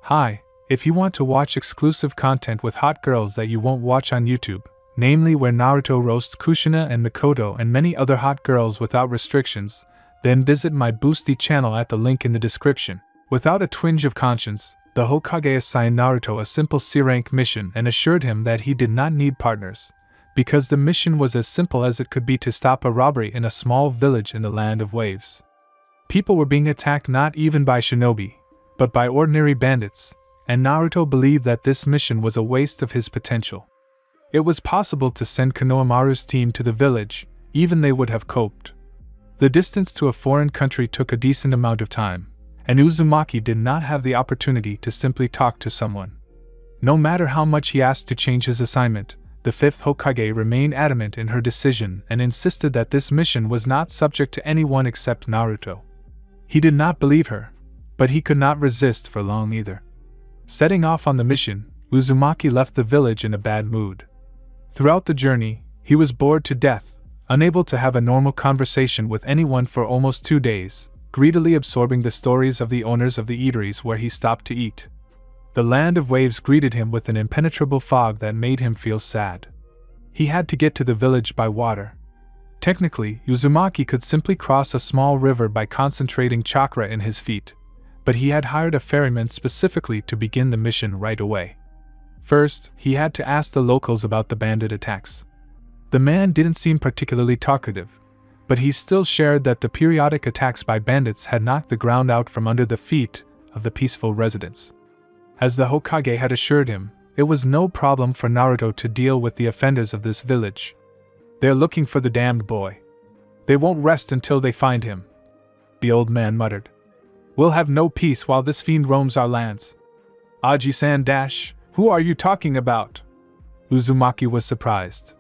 Hi, if you want to watch exclusive content with hot girls that you won't watch on YouTube, namely where Naruto roasts Kushina and Mikoto and many other hot girls without restrictions, then visit my Boosty channel at the link in the description. Without a twinge of conscience, the Hokage assigned Naruto a simple C-rank mission and assured him that he did not need partners, because the mission was as simple as it could be to stop a robbery in a small village in the Land of Waves. People were being attacked not even by shinobi, but by ordinary bandits, and Naruto believed that this mission was a waste of his potential. It was possible to send Konohamaru's team to the village, even they would have coped. The distance to a foreign country took a decent amount of time, and Uzumaki did not have the opportunity to simply talk to someone. No matter how much he asked to change his assignment, the fifth Hokage remained adamant in her decision and insisted that this mission was not subject to anyone except Naruto. He did not believe her, but he could not resist for long either. Setting off on the mission, Uzumaki left the village in a bad mood. Throughout the journey, he was bored to death, unable to have a normal conversation with anyone for almost 2 days, greedily absorbing the stories of the owners of the eateries where he stopped to eat. The Land of Waves greeted him with an impenetrable fog that made him feel sad. He had to get to the village by water. Technically, Uzumaki could simply cross a small river by concentrating chakra in his feet, but he had hired a ferryman specifically to begin the mission right away. First, he had to ask the locals about the bandit attacks. The man didn't seem particularly talkative, but he still shared that the periodic attacks by bandits had knocked the ground out from under the feet of the peaceful residents. As the Hokage had assured him, it was no problem for Naruto to deal with the offenders of this village. "They're looking for the damned boy. They won't rest until they find him," the old man muttered. "We'll have no peace while this fiend roams our lands." "Aji-san dash, who are you talking about?" Uzumaki was surprised.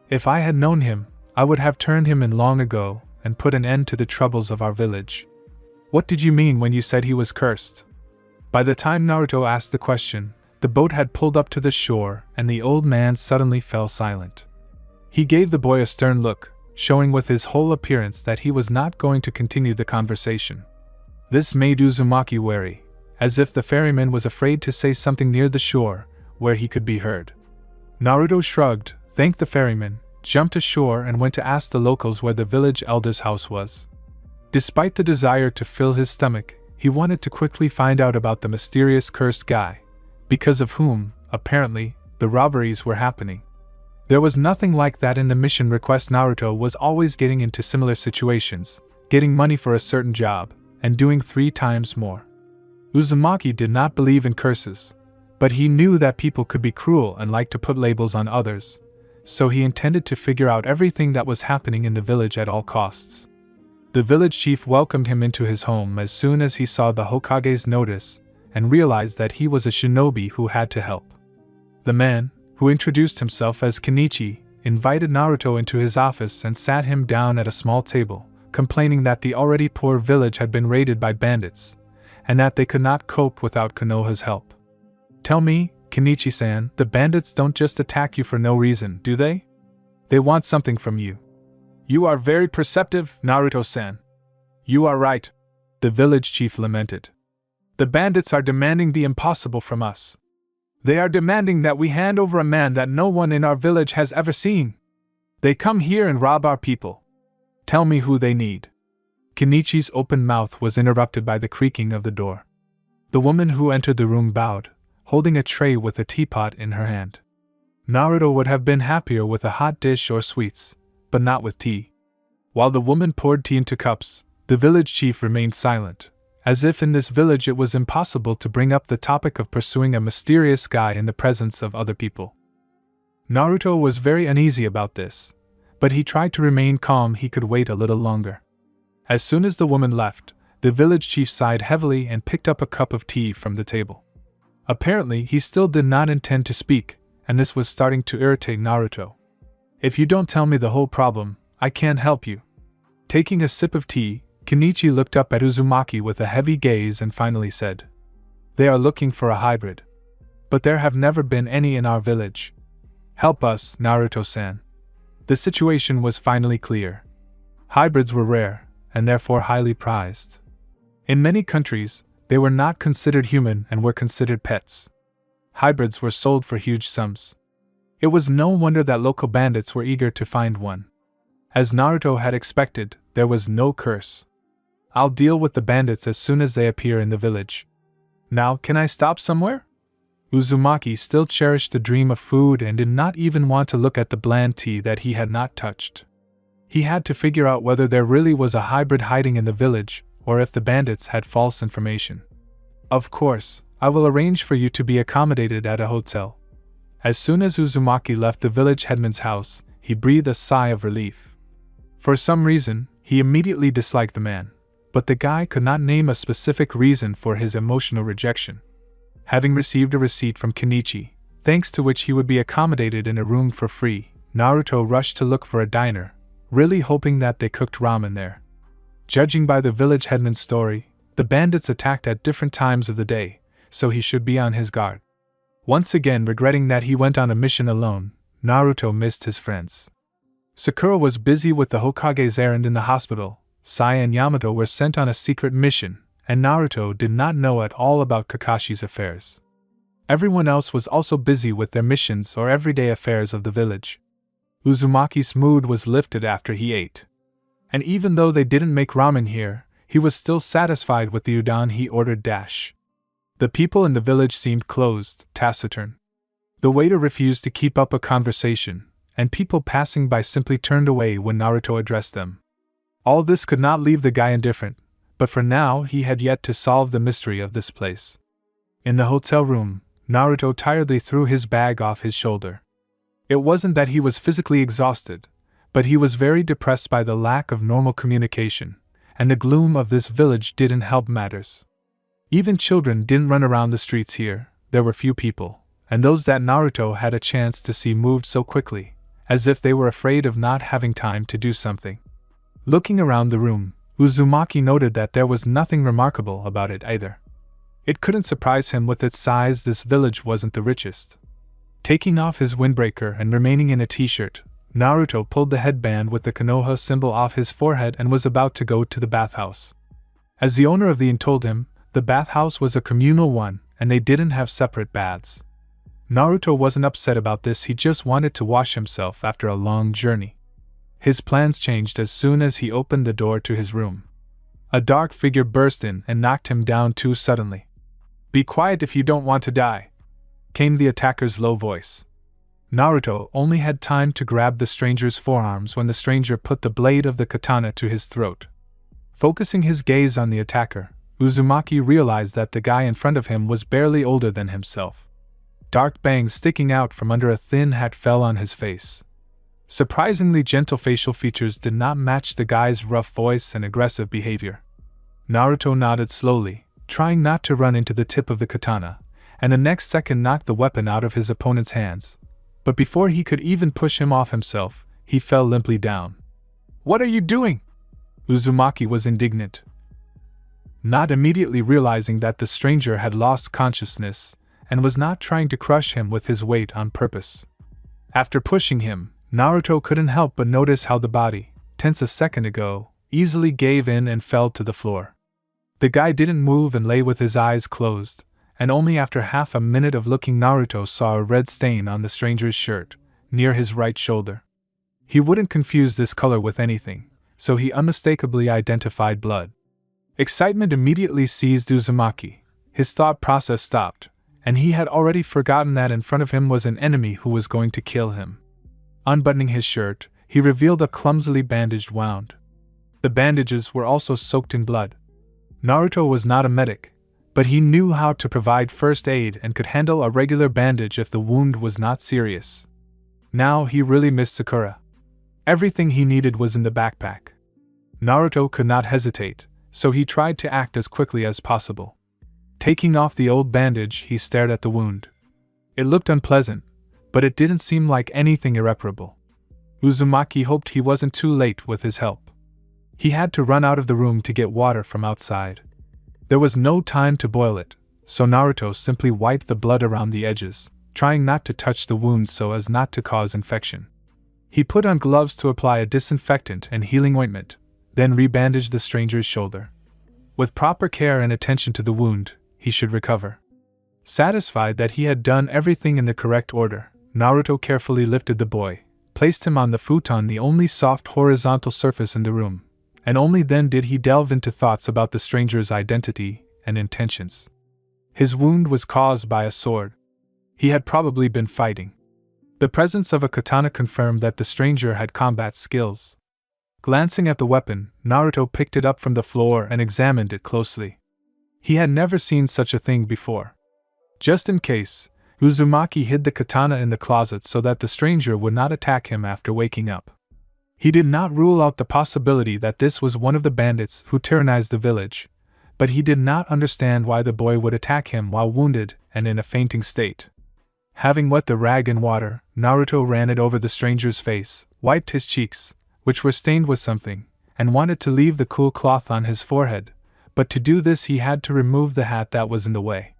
"If I had known him, I would have turned him in long ago and put an end to the troubles of our village." "What did you mean when you said he was cursed?" By the time Naruto asked the question, the boat had pulled up to the shore and the old man suddenly fell silent. He gave the boy a stern look, showing with his whole appearance that he was not going to continue the conversation. This made Uzumaki wary, as if the ferryman was afraid to say something near the shore, where he could be heard. Naruto shrugged, thanked the ferryman, jumped ashore and went to ask the locals where the village elder's house was. Despite the desire to fill his stomach, he wanted to quickly find out about the mysterious cursed guy, because of whom, apparently, the robberies were happening. There was nothing like that in the mission request. Naruto was always getting into similar situations, getting money for a certain job, and doing 3 times more. Uzumaki did not believe in curses, but he knew that people could be cruel and like to put labels on others, so he intended to figure out everything that was happening in the village at all costs. The village chief welcomed him into his home as soon as he saw the Hokage's notice and realized that he was a shinobi who had to help. The man, who introduced himself as Kenichi, invited Naruto into his office and sat him down at a small table, complaining that the already poor village had been raided by bandits, and that they could not cope without Konoha's help. "Tell me, Kenichi-san, the bandits don't just attack you for no reason, do they? They want something from you." "You are very perceptive, Naruto-san." "You are right," the village chief lamented. "The bandits are demanding the impossible from us. They are demanding that we hand over a man that no one in our village has ever seen. They come here and rob our people. Tell me who they need." Kenichi's open mouth was interrupted by the creaking of the door. The woman who entered the room bowed, holding a tray with a teapot in her hand. Naruto would have been happier with a hot dish or sweets, but not with tea. While the woman poured tea into cups, the village chief remained silent, as if in this village it was impossible to bring up the topic of pursuing a mysterious guy in the presence of other people. Naruto was very uneasy about this, but he tried to remain calm. He could wait a little longer. As soon as the woman left, the village chief sighed heavily and picked up a cup of tea from the table. Apparently, he still did not intend to speak, and this was starting to irritate Naruto. "If you don't tell me the whole problem, I can't help you." Taking a sip of tea, Kenichi looked up at Uzumaki with a heavy gaze and finally said, "They are looking for a hybrid. But there have never been any in our village. Help us, Naruto-san." The situation was finally clear. Hybrids were rare, and therefore highly prized. In many countries, They were not considered human and were considered pets. Hybrids were sold for huge sums. It was no wonder that local bandits were eager to find one. As Naruto had expected, there was no curse. I'll deal with the bandits as soon as they appear in the village. Now, can I stop somewhere? Uzumaki still cherished the dream of food and did not even want to look at the bland tea that he had not touched. He had to figure out whether there really was a hybrid hiding in the village, or if the bandits had false information. Of course, I will arrange for you to be accommodated at a hotel. As soon as Uzumaki left the village headman's house, he breathed a sigh of relief. For some reason, he immediately disliked the man, but the guy could not name a specific reason for his emotional rejection. Having received a receipt from Kenichi, thanks to which he would be accommodated in a room for free, Naruto rushed to look for a diner, really hoping that they cooked ramen there. Judging by the village headman's story, the bandits attacked at different times of the day, so he should be on his guard. Once again regretting that he went on a mission alone, Naruto missed his friends. Sakura was busy with the Hokage's errand in the hospital, Sai and Yamato were sent on a secret mission, and Naruto did not know at all about Kakashi's affairs. Everyone else was also busy with their missions or everyday affairs of the village. Uzumaki's mood was lifted after he ate. And even though they didn't make ramen here, he was still satisfied with the udon he ordered. The people in the village seemed closed, taciturn. The waiter refused to keep up a conversation, and people passing by simply turned away when Naruto addressed them. All this could not leave the guy indifferent, but for now he had yet to solve the mystery of this place. In the hotel room, Naruto tiredly threw his bag off his shoulder. It wasn't that he was physically exhausted, but he was very depressed by the lack of normal communication, and the gloom of this village didn't help matters. Even children didn't run around the streets here, there were few people, and those that Naruto had a chance to see moved so quickly, as if they were afraid of not having time to do something. Looking around the room, Uzumaki noted that there was nothing remarkable about it either. It couldn't surprise him with its size, this village wasn't the richest. Taking off his windbreaker and remaining in a t-shirt, Naruto pulled the headband with the Konoha symbol off his forehead and was about to go to the bathhouse. As the owner of the inn told him, the bathhouse was a communal one, and they didn't have separate baths. Naruto wasn't upset about this, he just wanted to wash himself after a long journey. His plans changed as soon as he opened the door to his room. A dark figure burst in and knocked him down too suddenly. "Be quiet if you don't want to die," came the attacker's low voice. Naruto only had time to grab the stranger's forearms when the stranger put the blade of the katana to his throat. Focusing his gaze on the attacker, Uzumaki realized that the guy in front of him was barely older than himself. Dark bangs sticking out from under a thin hat fell on his face. Surprisingly gentle facial features did not match the guy's rough voice and aggressive behavior. Naruto nodded slowly, trying not to run into the tip of the katana, and the next second knocked the weapon out of his opponent's hands. But before he could even push him off himself, he fell limply down. "What are you doing?" Uzumaki was indignant. Not immediately realizing that the stranger had lost consciousness, and was not trying to crush him with his weight on purpose. After pushing him, Naruto couldn't help but notice how the body, tense a second ago, easily gave in and fell to the floor. The guy didn't move and lay with his eyes closed, and only after half a minute of looking Naruto saw a red stain on the stranger's shirt, near his right shoulder. He wouldn't confuse this color with anything, so he unmistakably identified blood. Excitement immediately seized Uzumaki. His thought process stopped, and he had already forgotten that in front of him was an enemy who was going to kill him. Unbuttoning his shirt, he revealed a clumsily bandaged wound. The bandages were also soaked in blood. Naruto was not a medic, but he knew how to provide first aid and could handle a regular bandage if the wound was not serious. Now he really missed Sakura. Everything he needed was in the backpack. Naruto could not hesitate, so he tried to act as quickly as possible. Taking off the old bandage, he stared at the wound. It looked unpleasant, but it didn't seem like anything irreparable. Uzumaki hoped he wasn't too late with his help. He had to run out of the room to get water from outside. There was no time to boil it, so Naruto simply wiped the blood around the edges, trying not to touch the wound so as not to cause infection. He put on gloves to apply a disinfectant and healing ointment, then rebandaged the stranger's shoulder. With proper care and attention to the wound, he should recover. Satisfied that he had done everything in the correct order, Naruto carefully lifted the boy, placed him on the futon, the only soft horizontal surface in the room, and only then did he delve into thoughts about the stranger's identity and intentions. His wound was caused by a sword. He had probably been fighting. The presence of a katana confirmed that the stranger had combat skills. Glancing at the weapon, Naruto picked it up from the floor and examined it closely. He had never seen such a thing before. Just in case, Uzumaki hid the katana in the closet so that the stranger would not attack him after waking up. He did not rule out the possibility that this was one of the bandits who tyrannized the village, but he did not understand why the boy would attack him while wounded and in a fainting state. Having wet the rag in water, Naruto ran it over the stranger's face, wiped his cheeks, which were stained with something, and wanted to leave the cool cloth on his forehead, but to do this he had to remove the hat that was in the way.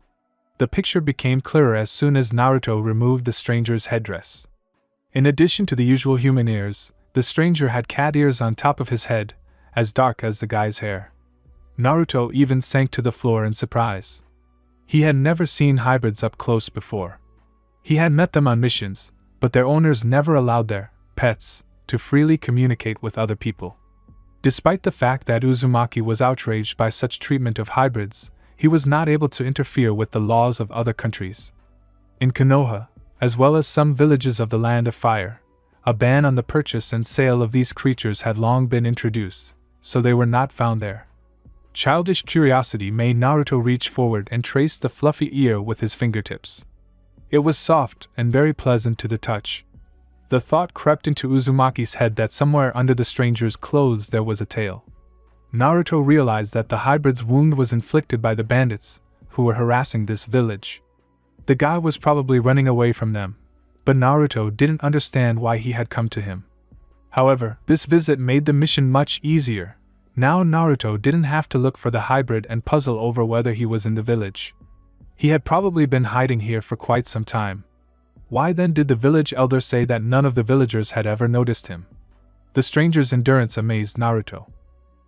The picture became clearer as soon as Naruto removed the stranger's headdress. In addition to the usual human ears, the stranger had cat ears on top of his head, as dark as the guy's hair. Naruto even sank to the floor in surprise. He had never seen hybrids up close before. He had met them on missions, but their owners never allowed their pets to freely communicate with other people. Despite the fact that Uzumaki was outraged by such treatment of hybrids, he was not able to interfere with the laws of other countries. In Konoha, as well as some villages of the Land of Fire, a ban on the purchase and sale of these creatures had long been introduced, so they were not found there. Childish curiosity made Naruto reach forward and trace the fluffy ear with his fingertips. It was soft and very pleasant to the touch. The thought crept into Uzumaki's head that somewhere under the stranger's clothes there was a tail. Naruto realized that the hybrid's wound was inflicted by the bandits who were harassing this village. The guy was probably running away from them, but Naruto didn't understand why he had come to him. However, this visit made the mission much easier. Now Naruto didn't have to look for the hybrid and puzzle over whether he was in the village. He had probably been hiding here for quite some time. Why then did the village elder say that none of the villagers had ever noticed him? The stranger's endurance amazed Naruto.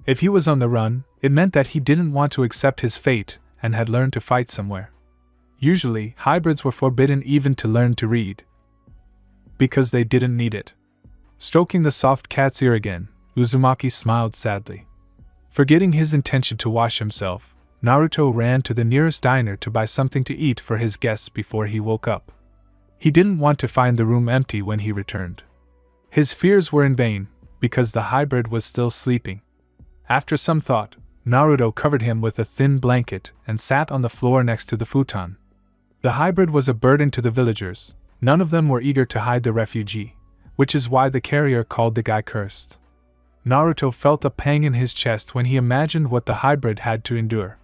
If he was on the run, it meant that he didn't want to accept his fate and had learned to fight somewhere. Usually, hybrids were forbidden even to learn to read, because they didn't need it. Stroking the soft cat's ear again, Uzumaki smiled sadly. Forgetting his intention to wash himself, Naruto ran to the nearest diner to buy something to eat for his guests before he woke up. He didn't want to find the room empty when he returned. His fears were in vain, because the hybrid was still sleeping. After some thought, Naruto covered him with a thin blanket and sat on the floor next to the futon. The hybrid was a burden to the villagers. None of them were eager to hide the refugee, which is why the carrier called the guy cursed. Naruto felt a pang in his chest when he imagined what the hybrid had to endure.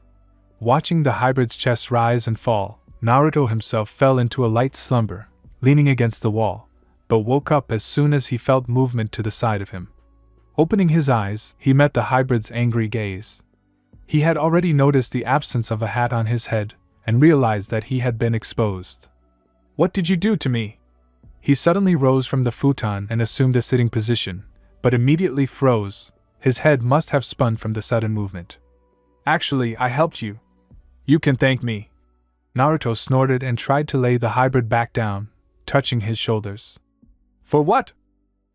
Watching the hybrid's chest rise and fall, Naruto himself fell into a light slumber, leaning against the wall, but woke up as soon as he felt movement to the side of him. Opening his eyes, he met the hybrid's angry gaze. He had already noticed the absence of a hat on his head, and realized that he had been exposed. "What did you do to me?" He suddenly rose from the futon and assumed a sitting position, but immediately froze. His head must have spun from the sudden movement. "Actually, I helped you. You can thank me." Naruto snorted and tried to lay the hybrid back down, touching his shoulders. "For what?"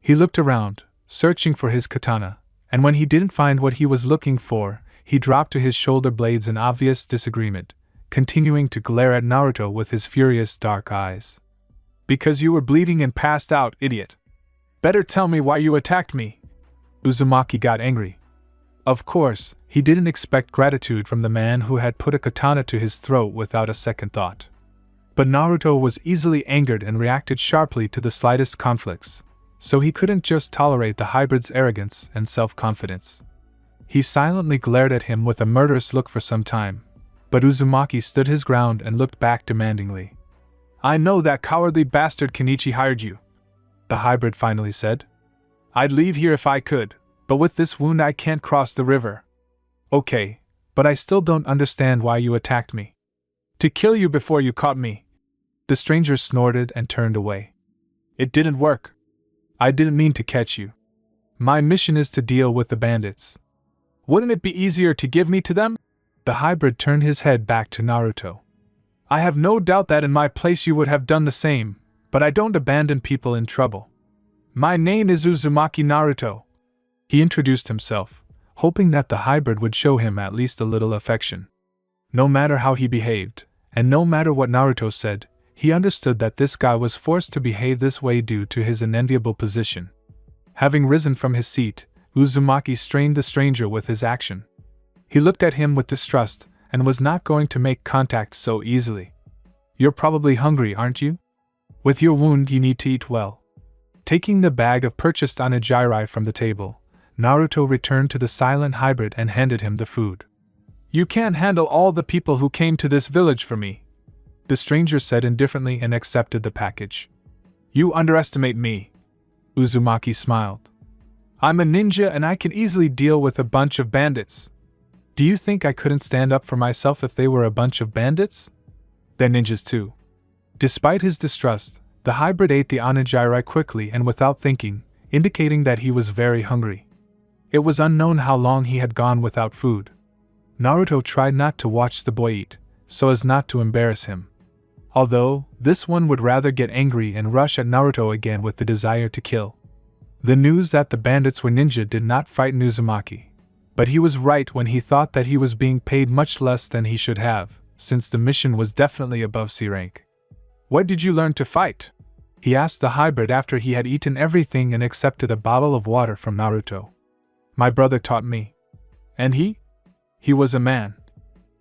He looked around, searching for his katana, and when he didn't find what he was looking for, he dropped to his shoulder blades in obvious disagreement, continuing to glare at Naruto with his furious dark eyes. "Because you were bleeding and passed out, idiot. Better tell me why you attacked me." Uzumaki got angry. Of course, he didn't expect gratitude from the man who had put a katana to his throat without a second thought. But Naruto was easily angered and reacted sharply to the slightest conflicts, so he couldn't just tolerate the hybrid's arrogance and self-confidence. He silently glared at him with a murderous look for some time, but Uzumaki stood his ground and looked back demandingly. "I know that cowardly bastard Kenichi hired you," the hybrid finally said. "I'd leave here if I could, but with this wound I can't cross the river." "Okay, but I still don't understand why you attacked me." "To kill you before you caught me." The stranger snorted and turned away. "It didn't work. I didn't mean to catch you. My mission is to deal with the bandits." "Wouldn't it be easier to give me to them?" The hybrid turned his head back to Naruto. I have no doubt that in my place you would have done the same, but I don't abandon people in trouble. My name is Uzumaki Naruto. He introduced himself, hoping that the hybrid would show him at least a little affection. No matter how he behaved, and no matter what Naruto said, he understood that this guy was forced to behave this way due to his unenviable position. Having risen from his seat, Uzumaki strained the stranger with his action. He looked at him with distrust, and was not going to make contact so easily. You're probably hungry, aren't you? With your wound you need to eat well. Taking the bag of purchased onigiri from the table, Naruto returned to the silent hybrid and handed him the food. You can't handle all the people who came to this village for me, the stranger said indifferently and accepted the package. You underestimate me. Uzumaki smiled. I'm a ninja and I can easily deal with a bunch of bandits. Do you think I couldn't stand up for myself if they were a bunch of bandits? They're ninjas too. Despite his distrust, the hybrid ate the onigiri quickly and without thinking, indicating that he was very hungry. It was unknown how long he had gone without food. Naruto tried not to watch the boy eat, so as not to embarrass him. Although, this one would rather get angry and rush at Naruto again with the desire to kill. The news that the bandits were ninja did not frighten Uzumaki, but he was right when he thought that he was being paid much less than he should have, since the mission was definitely above C rank. Where did you learn to fight? He asked the hybrid after he had eaten everything and accepted a bottle of water from Naruto. My brother taught me. And he? He was a man.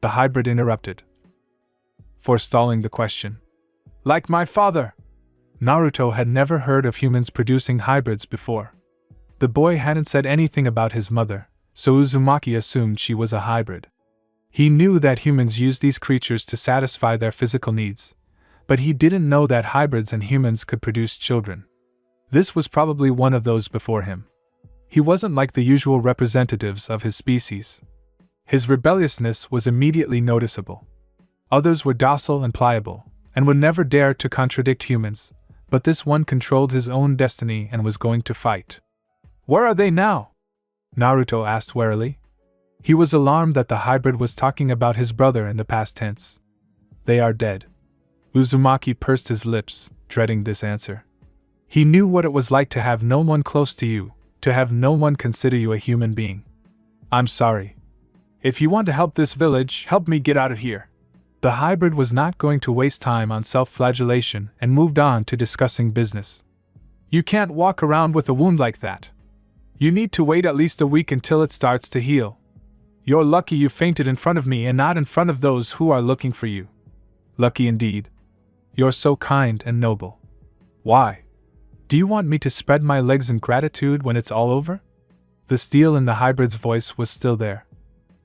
The hybrid interrupted, forestalling the question. Like my father. Naruto had never heard of humans producing hybrids before. The boy hadn't said anything about his mother, so Uzumaki assumed she was a hybrid. He knew that humans use these creatures to satisfy their physical needs, but he didn't know that hybrids and humans could produce children. This was probably one of those before him. He wasn't like the usual representatives of his species. His rebelliousness was immediately noticeable. Others were docile and pliable, and would never dare to contradict humans, but this one controlled his own destiny and was going to fight. Where are they now? Naruto asked warily. He was alarmed that the hybrid was talking about his brother in the past tense. They are dead. Uzumaki pursed his lips, dreading this answer. He knew what it was like to have no one close to you, to have no one consider you a human being. I'm sorry. If you want to help this village, help me get out of here. The hybrid was not going to waste time on self-flagellation and moved on to discussing business. You can't walk around with a wound like that. You need to wait at least a week until it starts to heal. You're lucky you fainted in front of me and not in front of those who are looking for you. Lucky indeed. You're so kind and noble. Why? Do you want me to spread my legs in gratitude when it's all over? The steel in the hybrid's voice was still there.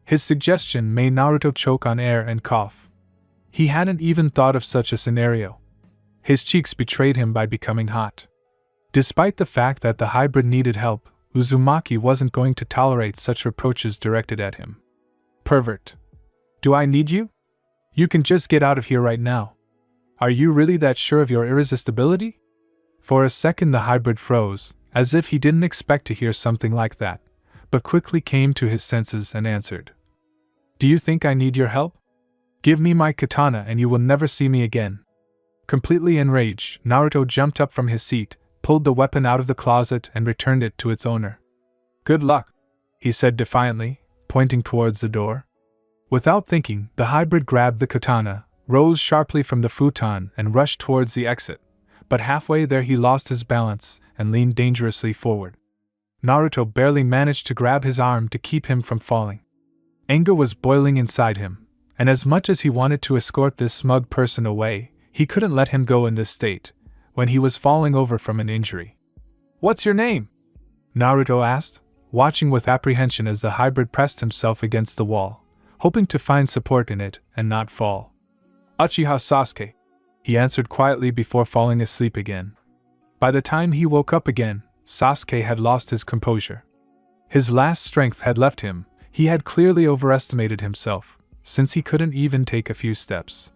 His suggestion made Naruto choke on air and cough. He hadn't even thought of such a scenario. His cheeks betrayed him by becoming hot. Despite the fact that the hybrid needed help, Uzumaki wasn't going to tolerate such reproaches directed at him. Pervert. Do I need you? You can just get out of here right now. Are you really that sure of your irresistibility? For a second the hybrid froze, as if he didn't expect to hear something like that, but quickly came to his senses and answered. Do you think I need your help? Give me my katana and you will never see me again. Completely enraged, Naruto jumped up from his seat, pulled the weapon out of the closet and returned it to its owner. Good luck, he said defiantly, pointing towards the door. Without thinking, the hybrid grabbed the katana, rose sharply from the futon and rushed towards the exit, but halfway there he lost his balance and leaned dangerously forward. Naruto barely managed to grab his arm to keep him from falling. Anger was boiling inside him, and as much as he wanted to escort this smug person away, he couldn't let him go in this state, when he was falling over from an injury. What's your name? Naruto asked, watching with apprehension as the hybrid pressed himself against the wall, hoping to find support in it and not fall. Uchiha Sasuke, he answered quietly before falling asleep again. By the time he woke up again, Sasuke had lost his composure. His last strength had left him. He had clearly overestimated himself, since he couldn't even take a few steps.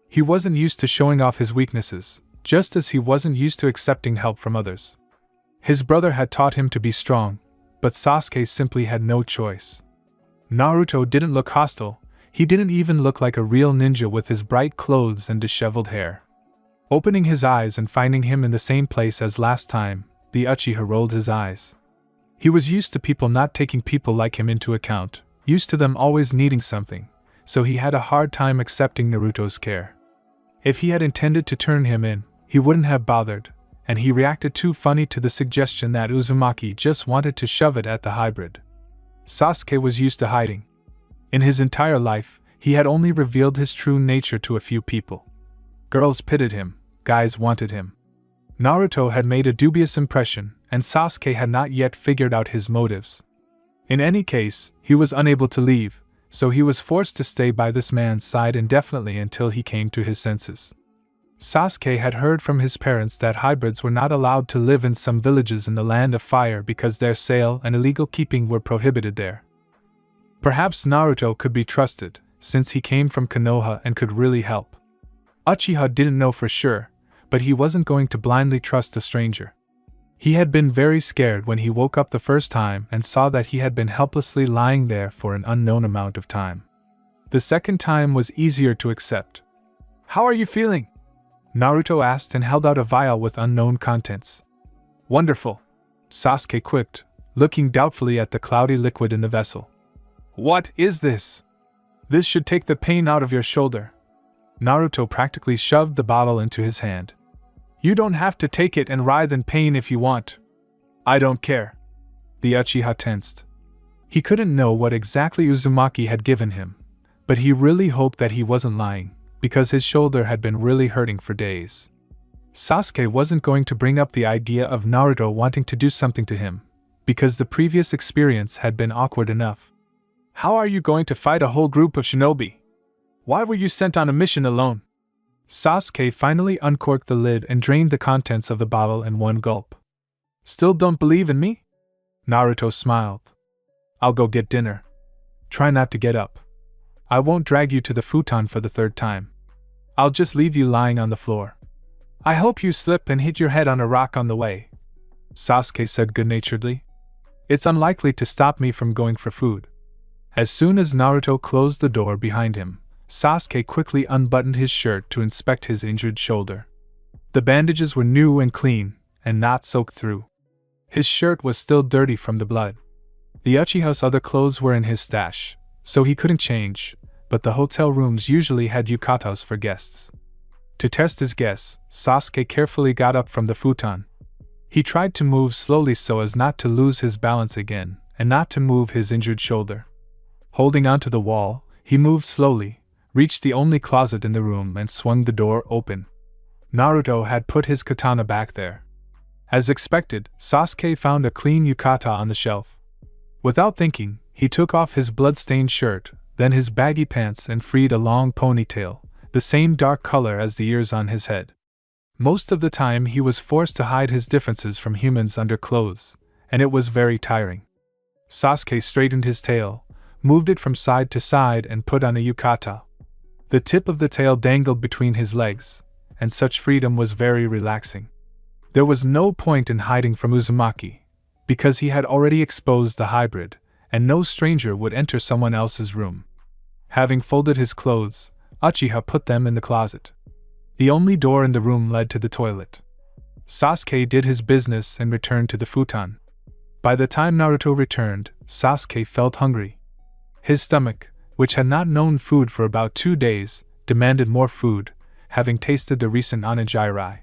He wasn't used to showing off his weaknesses, just as he wasn't used to accepting help from others. His brother had taught him to be strong, but Sasuke simply had no choice. Naruto didn't look hostile, He didn't even look like a real ninja with his bright clothes and disheveled hair. Opening his eyes and finding him in the same place as last time, the Uchiha rolled his eyes. He was used to people not taking people like him into account, used to them always needing something, so he had a hard time accepting Naruto's care. If he had intended to turn him in, he wouldn't have bothered, and he reacted too funny to the suggestion that Uzumaki just wanted to shove it at the hybrid. Sasuke was used to hiding. In his entire life, he had only revealed his true nature to a few people. Girls pitied him, guys wanted him. Naruto had made a dubious impression, and Sasuke had not yet figured out his motives. In any case, he was unable to leave, so he was forced to stay by this man's side indefinitely until he came to his senses. Sasuke had heard from his parents that hybrids were not allowed to live in some villages in the Land of Fire because their sale and illegal keeping were prohibited there. Perhaps Naruto could be trusted, since he came from Konoha and could really help. Uchiha didn't know for sure, but he wasn't going to blindly trust a stranger. He had been very scared when he woke up the first time and saw that he had been helplessly lying there for an unknown amount of time. The second time was easier to accept. "How are you feeling?" Naruto asked and held out a vial with unknown contents. "Wonderful," Sasuke quipped, looking doubtfully at the cloudy liquid in the vessel. "What is this?" "This should take the pain out of your shoulder." Naruto practically shoved the bottle into his hand. "You don't have to take it and writhe in pain if you want." "I don't care." The Uchiha tensed. He couldn't know what exactly Uzumaki had given him, but he really hoped that he wasn't lying, because his shoulder had been really hurting for days. Sasuke wasn't going to bring up the idea of Naruto wanting to do something to him, because the previous experience had been awkward enough. "How are you going to fight a whole group of shinobi? Why were you sent on a mission alone?" Sasuke finally uncorked the lid and drained the contents of the bottle in one gulp. "Still don't believe in me?" Naruto smiled. "I'll go get dinner. Try not to get up. I won't drag you to the futon for the third time. I'll just leave you lying on the floor. I hope you slip and hit your head on a rock on the way," Sasuke said good-naturedly. "It's unlikely to stop me from going for food." As soon as Naruto closed the door behind him, Sasuke quickly unbuttoned his shirt to inspect his injured shoulder. The bandages were new and clean, and not soaked through. His shirt was still dirty from the blood. The Uchiha's other clothes were in his stash, so he couldn't change, but the hotel rooms usually had yukatas for guests. To test his guess, Sasuke carefully got up from the futon. He tried to move slowly so as not to lose his balance again, and not to move his injured shoulder. Holding onto the wall, he moved slowly, reached the only closet in the room and swung the door open. Naruto had put his katana back there. As expected, Sasuke found a clean yukata on the shelf. Without thinking, he took off his blood-stained shirt, then his baggy pants and freed a long ponytail, the same dark color as the ears on his head. Most of the time he was forced to hide his differences from humans under clothes, and it was very tiring. Sasuke straightened his tail, moved it from side to side and put on a yukata. The tip of the tail dangled between his legs, and such freedom was very relaxing. There was no point in hiding from Uzumaki, because he had already exposed the hybrid, and no stranger would enter someone else's room. Having folded his clothes, Uchiha put them in the closet. The only door in the room led to the toilet. Sasuke did his business and returned to the futon. By the time Naruto returned, Sasuke felt hungry. His stomach, which had not known food for about 2 days, demanded more food, having tasted the recent onigiri.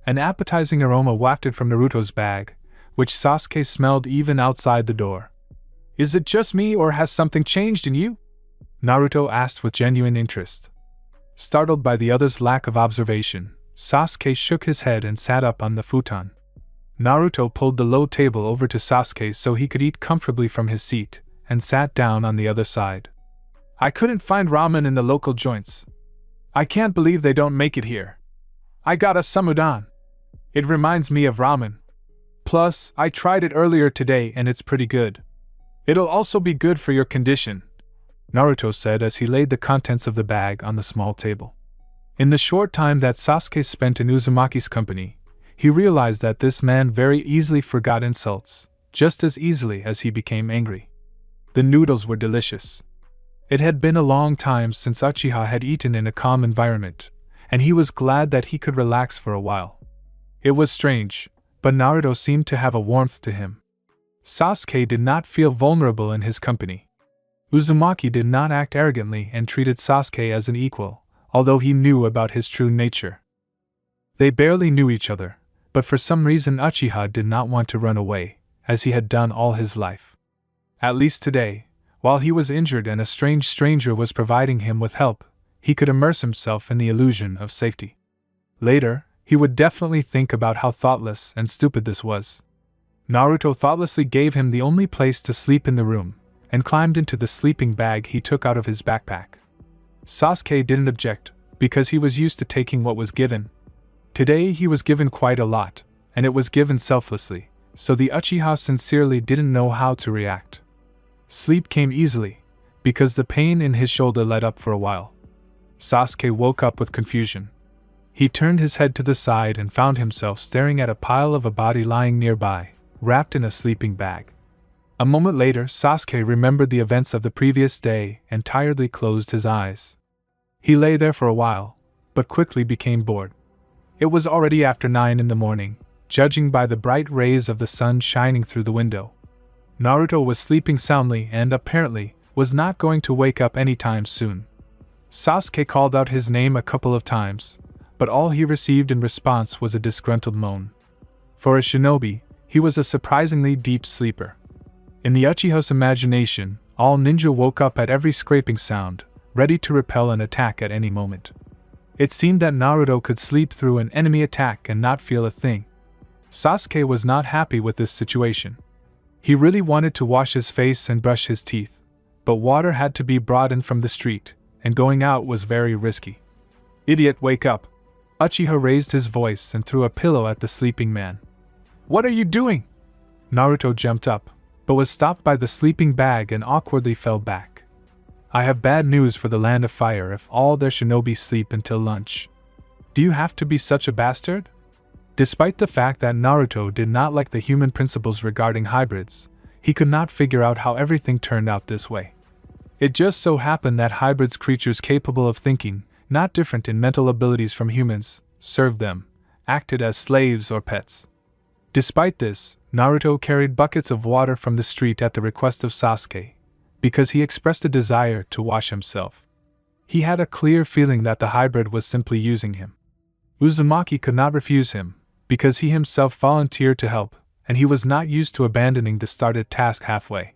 An appetizing aroma wafted from Naruto's bag, which Sasuke smelled even outside the door. "Is it just me or has something changed in you?" Naruto asked with genuine interest. Startled by the other's lack of observation, Sasuke shook his head and sat up on the futon. Naruto pulled the low table over to Sasuke so he could eat comfortably from his seat, and sat down on the other side. "I couldn't find ramen in the local joints. I can't believe they don't make it here. I got a samudon. It reminds me of ramen. Plus, I tried it earlier today and it's pretty good. It'll also be good for your condition," Naruto said as he laid the contents of the bag on the small table. In the short time that Sasuke spent in Uzumaki's company, he realized that this man very easily forgot insults, just as easily as he became angry. The noodles were delicious. It had been a long time since Uchiha had eaten in a calm environment, and he was glad that he could relax for a while. It was strange, but Naruto seemed to have a warmth to him. Sasuke did not feel vulnerable in his company. Uzumaki did not act arrogantly and treated Sasuke as an equal, although he knew about his true nature. They barely knew each other, but for some reason Uchiha did not want to run away, as he had done all his life. At least today, while he was injured and a strange stranger was providing him with help, he could immerse himself in the illusion of safety. Later, he would definitely think about how thoughtless and stupid this was. Naruto thoughtlessly gave him the only place to sleep in the room, and climbed into the sleeping bag he took out of his backpack. Sasuke didn't object, because he was used to taking what was given. Today he was given quite a lot, and it was given selflessly, so the Uchiha sincerely didn't know how to react. Sleep came easily, because the pain in his shoulder let up for a while. Sasuke woke up with confusion. He turned his head to the side and found himself staring at a pile of a body lying nearby, wrapped in a sleeping bag. A moment later, Sasuke remembered the events of the previous day and tiredly closed his eyes. He lay there for a while, but quickly became bored. It was already after 9 in the morning, judging by the bright rays of the sun shining through the window. Naruto was sleeping soundly and, apparently, was not going to wake up anytime soon. Sasuke called out his name a couple of times, but all he received in response was a disgruntled moan. For a shinobi, he was a surprisingly deep sleeper. In the Uchiha's imagination, all ninja woke up at every scraping sound, ready to repel an attack at any moment. It seemed that Naruto could sleep through an enemy attack and not feel a thing. Sasuke was not happy with this situation. He really wanted to wash his face and brush his teeth, but water had to be brought in from the street, and going out was very risky. "Idiot, wake up!" Uchiha raised his voice and threw a pillow at the sleeping man. "What are you doing?" Naruto jumped up, but was stopped by the sleeping bag and awkwardly fell back. "I have bad news for the Land of Fire if all their shinobi sleep until lunch. Do you have to be such a bastard?" Despite the fact that Naruto did not like the human principles regarding hybrids, he could not figure out how everything turned out this way. It just so happened that hybrids, creatures capable of thinking, not different in mental abilities from humans, served them, acted as slaves or pets. Despite this, Naruto carried buckets of water from the street at the request of Sasuke, because he expressed a desire to wash himself. He had a clear feeling that the hybrid was simply using him. Uzumaki could not refuse him, because he himself volunteered to help, and he was not used to abandoning the started task halfway.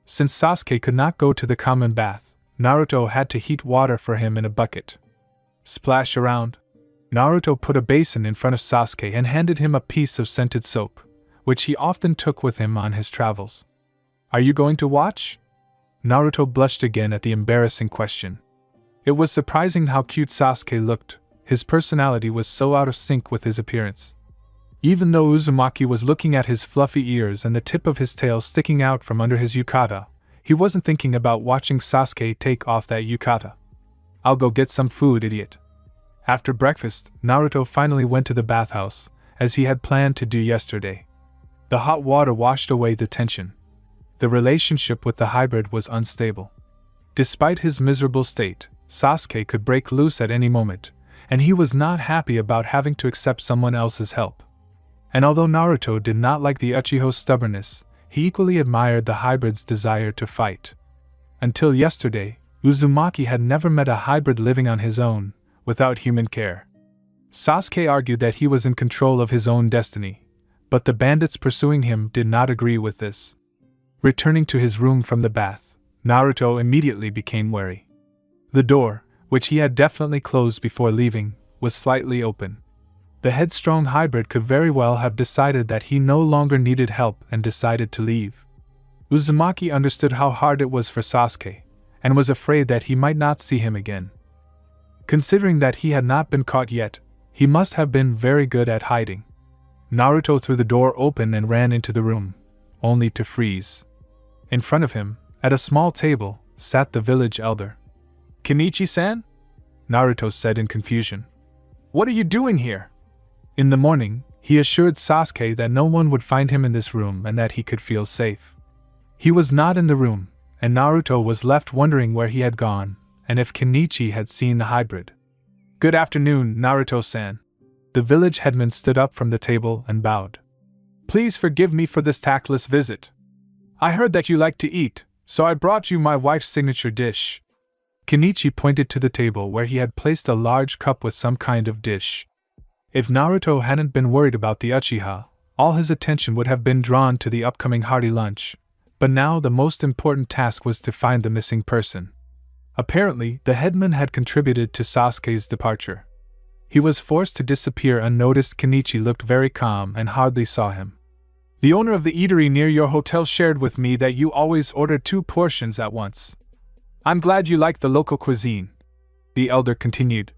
Since Sasuke could not go to the common bath, Naruto had to heat water for him in a bucket. Splash around. Naruto put a basin in front of Sasuke and handed him a piece of scented soap, which he often took with him on his travels. "Are you going to watch?" Naruto blushed again at the embarrassing question. It was surprising how cute Sasuke looked. His personality was so out of sync with his appearance. Even though Uzumaki was looking at his fluffy ears and the tip of his tail sticking out from under his yukata, he wasn't thinking about watching Sasuke take off that yukata. "I'll go get some food, idiot." After breakfast, Naruto finally went to the bathhouse, as he had planned to do yesterday. The hot water washed away the tension. The relationship with the hybrid was unstable. Despite his miserable state, Sasuke could break loose at any moment, and he was not happy about having to accept someone else's help. And although Naruto did not like the Uchiha's stubbornness, he equally admired the hybrid's desire to fight. Until yesterday, Uzumaki had never met a hybrid living on his own, without human care. Sasuke argued that he was in control of his own destiny, but the bandits pursuing him did not agree with this. Returning to his room from the bath, Naruto immediately became wary. The door, which he had definitely closed before leaving, was slightly open. The headstrong hybrid could very well have decided that he no longer needed help and decided to leave. Uzumaki understood how hard it was for Sasuke, and was afraid that he might not see him again. Considering that he had not been caught yet, he must have been very good at hiding. Naruto threw the door open and ran into the room, only to freeze. In front of him, at a small table, sat the village elder. "Kenichi-san?" Naruto said in confusion. "What are you doing here?" In the morning, he assured Sasuke that no one would find him in this room and that he could feel safe. He was not in the room, and Naruto was left wondering where he had gone, and if Kenichi had seen the hybrid. "Good afternoon, Naruto-san." The village headman stood up from the table and bowed. "Please forgive me for this tactless visit. I heard that you like to eat, so I brought you my wife's signature dish." Kenichi pointed to the table where he had placed a large cup with some kind of dish. If Naruto hadn't been worried about the Uchiha, all his attention would have been drawn to the upcoming hearty lunch, but now the most important task was to find the missing person. Apparently, the headman had contributed to Sasuke's departure. He was forced to disappear unnoticed. Kenichi looked very calm and hardly saw him. "The owner of the eatery near your hotel shared with me that you always order 2 portions at once. I'm glad you like the local cuisine," the elder continued.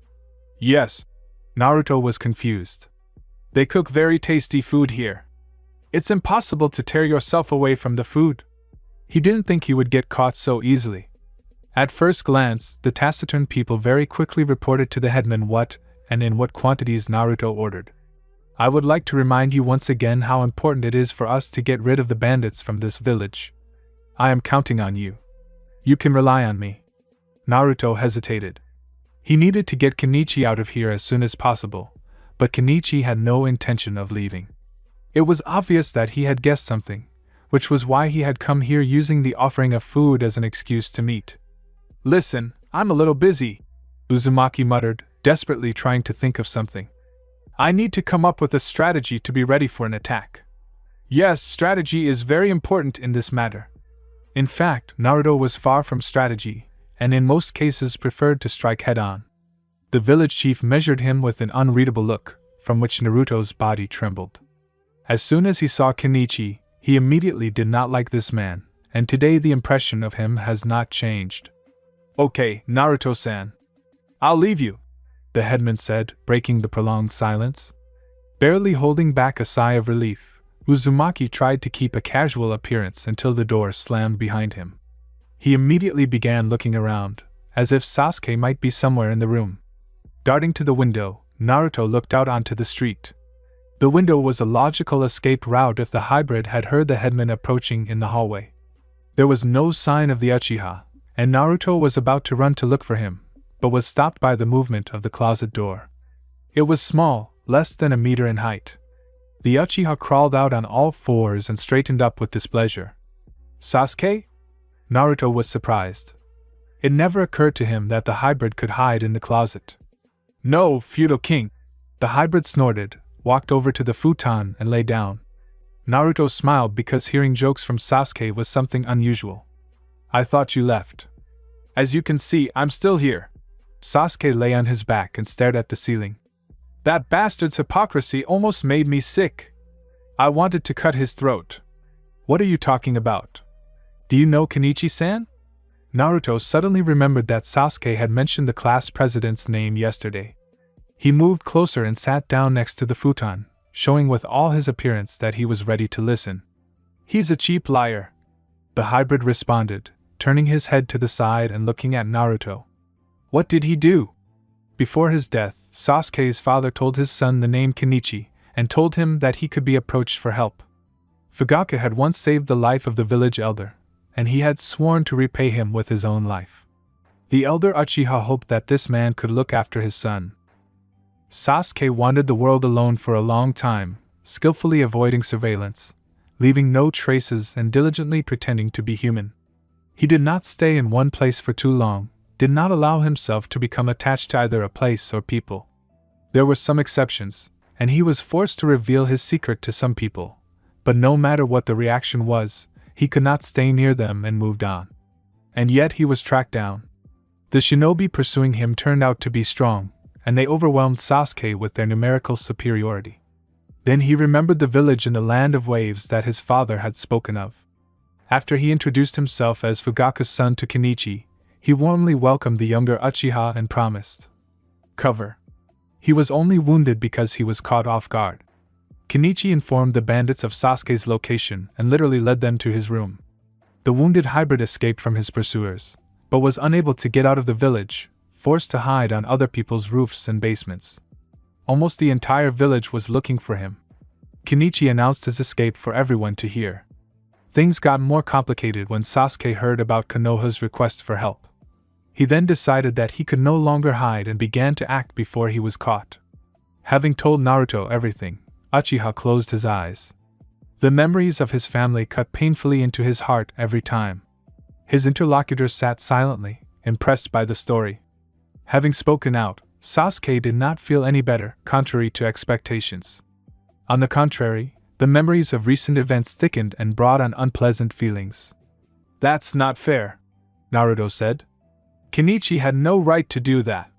"Yes." Naruto was confused. "They cook very tasty food here. It's impossible to tear yourself away from the food." He didn't think he would get caught so easily. At first glance, the taciturn people very quickly reported to the headman what, and in what quantities Naruto ordered. "I would like to remind you once again how important it is for us to get rid of the bandits from this village. I am counting on you. You can rely on me." Naruto hesitated. He needed to get Kenichi out of here as soon as possible, but Kenichi had no intention of leaving. It was obvious that he had guessed something, which was why he had come here using the offering of food as an excuse to meet. "Listen, I'm a little busy," Uzumaki muttered, desperately trying to think of something. "I need to come up with a strategy to be ready for an attack." Yes, strategy is very important in this matter. In fact, Naruto was far from strategy, and in most cases preferred to strike head-on. The village chief measured him with an unreadable look, from which Naruto's body trembled. As soon as he saw Kenichi, he immediately did not like this man, and today the impression of him has not changed. "Okay, Naruto-san. I'll leave you," the headman said, breaking the prolonged silence. Barely holding back a sigh of relief, Uzumaki tried to keep a casual appearance until the door slammed behind him. He immediately began looking around, as if Sasuke might be somewhere in the room. Darting to the window, Naruto looked out onto the street. The window was a logical escape route if the hybrid had heard the headman approaching in the hallway. There was no sign of the Uchiha, and Naruto was about to run to look for him, but was stopped by the movement of the closet door. It was small, less than a meter in height. The Uchiha crawled out on all fours and straightened up with displeasure. "Sasuke?" Naruto was surprised. It never occurred to him that the hybrid could hide in the closet. "No, feudal king." The hybrid snorted, walked over to the futon and lay down. Naruto smiled because hearing jokes from Sasuke was something unusual. "I thought you left." "As you can see, I'm still here." Sasuke lay on his back and stared at the ceiling. "That bastard's hypocrisy almost made me sick. I wanted to cut his throat." "What are you talking about? Do you know Kenichi-san?" Naruto suddenly remembered that Sasuke had mentioned the class president's name yesterday. He moved closer and sat down next to the futon, showing with all his appearance that he was ready to listen. "He's a cheap liar," the hybrid responded, turning his head to the side and looking at Naruto. "What did he do?" Before his death, Sasuke's father told his son the name Kenichi, and told him that he could be approached for help. Fugaka had once saved the life of the village elder, and he had sworn to repay him with his own life. The elder Uchiha hoped that this man could look after his son. Sasuke wandered the world alone for a long time, skillfully avoiding surveillance, leaving no traces and diligently pretending to be human. He did not stay in one place for too long, did not allow himself to become attached to either a place or people. There were some exceptions, and he was forced to reveal his secret to some people, but no matter what the reaction was, he could not stay near them and moved on. And yet he was tracked down. The shinobi pursuing him turned out to be strong, and they overwhelmed Sasuke with their numerical superiority. Then he remembered the village in the land of waves that his father had spoken of. After he introduced himself as Fugaka's son to Kenichi, he warmly welcomed the younger Uchiha and promised cover. He was only wounded because he was caught off guard. Kenichi informed the bandits of Sasuke's location and literally led them to his room. The wounded hybrid escaped from his pursuers, but was unable to get out of the village, forced to hide on other people's roofs and basements. Almost the entire village was looking for him. Kenichi announced his escape for everyone to hear. Things got more complicated when Sasuke heard about Konoha's request for help. He then decided that he could no longer hide and began to act before he was caught. Having told Naruto everything, Uchiha closed his eyes. The memories of his family cut painfully into his heart every time. His interlocutor sat silently, impressed by the story. Having spoken out, Sasuke did not feel any better, contrary to expectations. On the contrary, the memories of recent events thickened and brought on unpleasant feelings. "That's not fair," Naruto said. "Kenichi had no right to do that."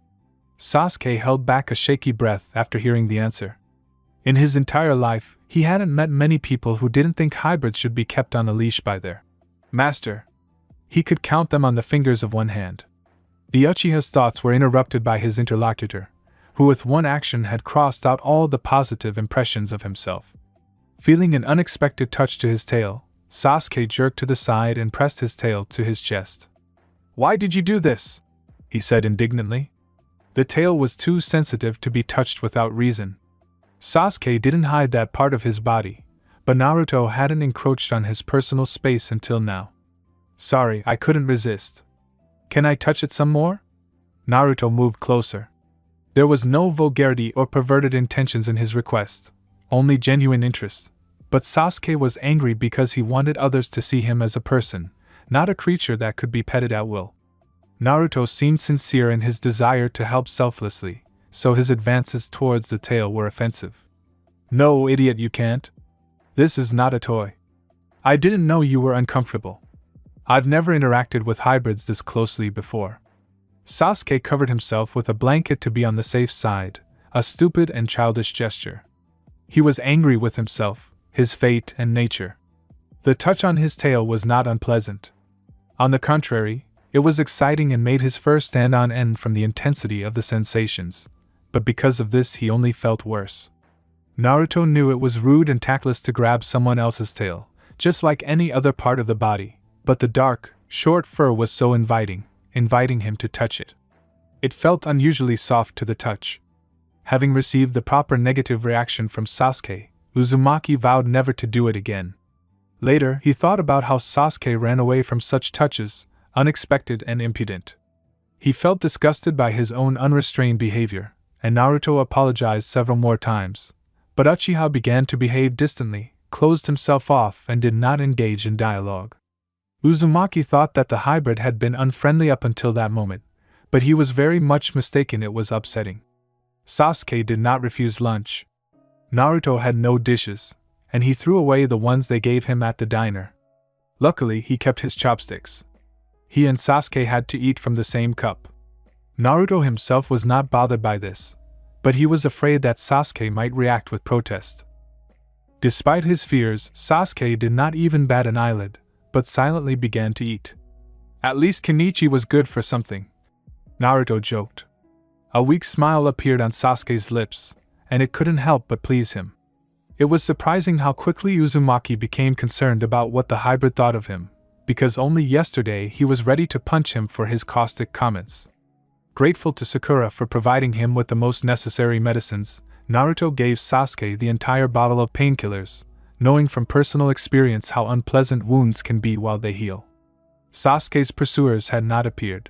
Sasuke held back a shaky breath after hearing the answer. In his entire life, he hadn't met many people who didn't think hybrids should be kept on a leash by their master. He could count them on the fingers of one hand. The Uchiha's thoughts were interrupted by his interlocutor, who with one action had crossed out all the positive impressions of himself. Feeling an unexpected touch to his tail, Sasuke jerked to the side and pressed his tail to his chest. "Why did you do this?" he said indignantly. The tail was too sensitive to be touched without reason. Sasuke didn't hide that part of his body, but Naruto hadn't encroached on his personal space until now. "Sorry, I couldn't resist. Can I touch it some more?" Naruto moved closer. There was no vulgarity or perverted intentions in his request, only genuine interest, but Sasuke was angry because he wanted others to see him as a person, not a creature that could be petted at will. Naruto seemed sincere in his desire to help selflessly, so his advances towards the tail were offensive. "No, idiot, you can't. This is not a toy. I didn't know you were uncomfortable. I've never interacted with hybrids this closely before." Sasuke covered himself with a blanket to be on the safe side, a stupid and childish gesture. He was angry with himself, his fate, and nature. The touch on his tail was not unpleasant. On the contrary, it was exciting and made his fur stand on end from the intensity of the sensations, but because of this he only felt worse. Naruto knew it was rude and tactless to grab someone else's tail, just like any other part of the body, but the dark, short fur was so inviting him to touch it. It felt unusually soft to the touch. Having received the proper negative reaction from Sasuke, Uzumaki vowed never to do it again. Later, he thought about how Sasuke ran away from such touches, unexpected and impudent. He felt disgusted by his own unrestrained behavior, and Naruto apologized several more times. But Uchiha began to behave distantly, closed himself off, and did not engage in dialogue. Uzumaki thought that the hybrid had been unfriendly up until that moment, but he was very much mistaken. It was upsetting. Sasuke did not refuse lunch. Naruto had no dishes, and he threw away the ones they gave him at the diner. Luckily, he kept his chopsticks. He and Sasuke had to eat from the same cup. Naruto himself was not bothered by this, but he was afraid that Sasuke might react with protest. Despite his fears, Sasuke did not even bat an eyelid, but silently began to eat. "At least Kenichi was good for something," Naruto joked. A weak smile appeared on Sasuke's lips, and it couldn't help but please him. It was surprising how quickly Uzumaki became concerned about what the hybrid thought of him, because only yesterday he was ready to punch him for his caustic comments. Grateful to Sakura for providing him with the most necessary medicines, Naruto gave Sasuke the entire bottle of painkillers, knowing from personal experience how unpleasant wounds can be while they heal. Sasuke's pursuers had not appeared.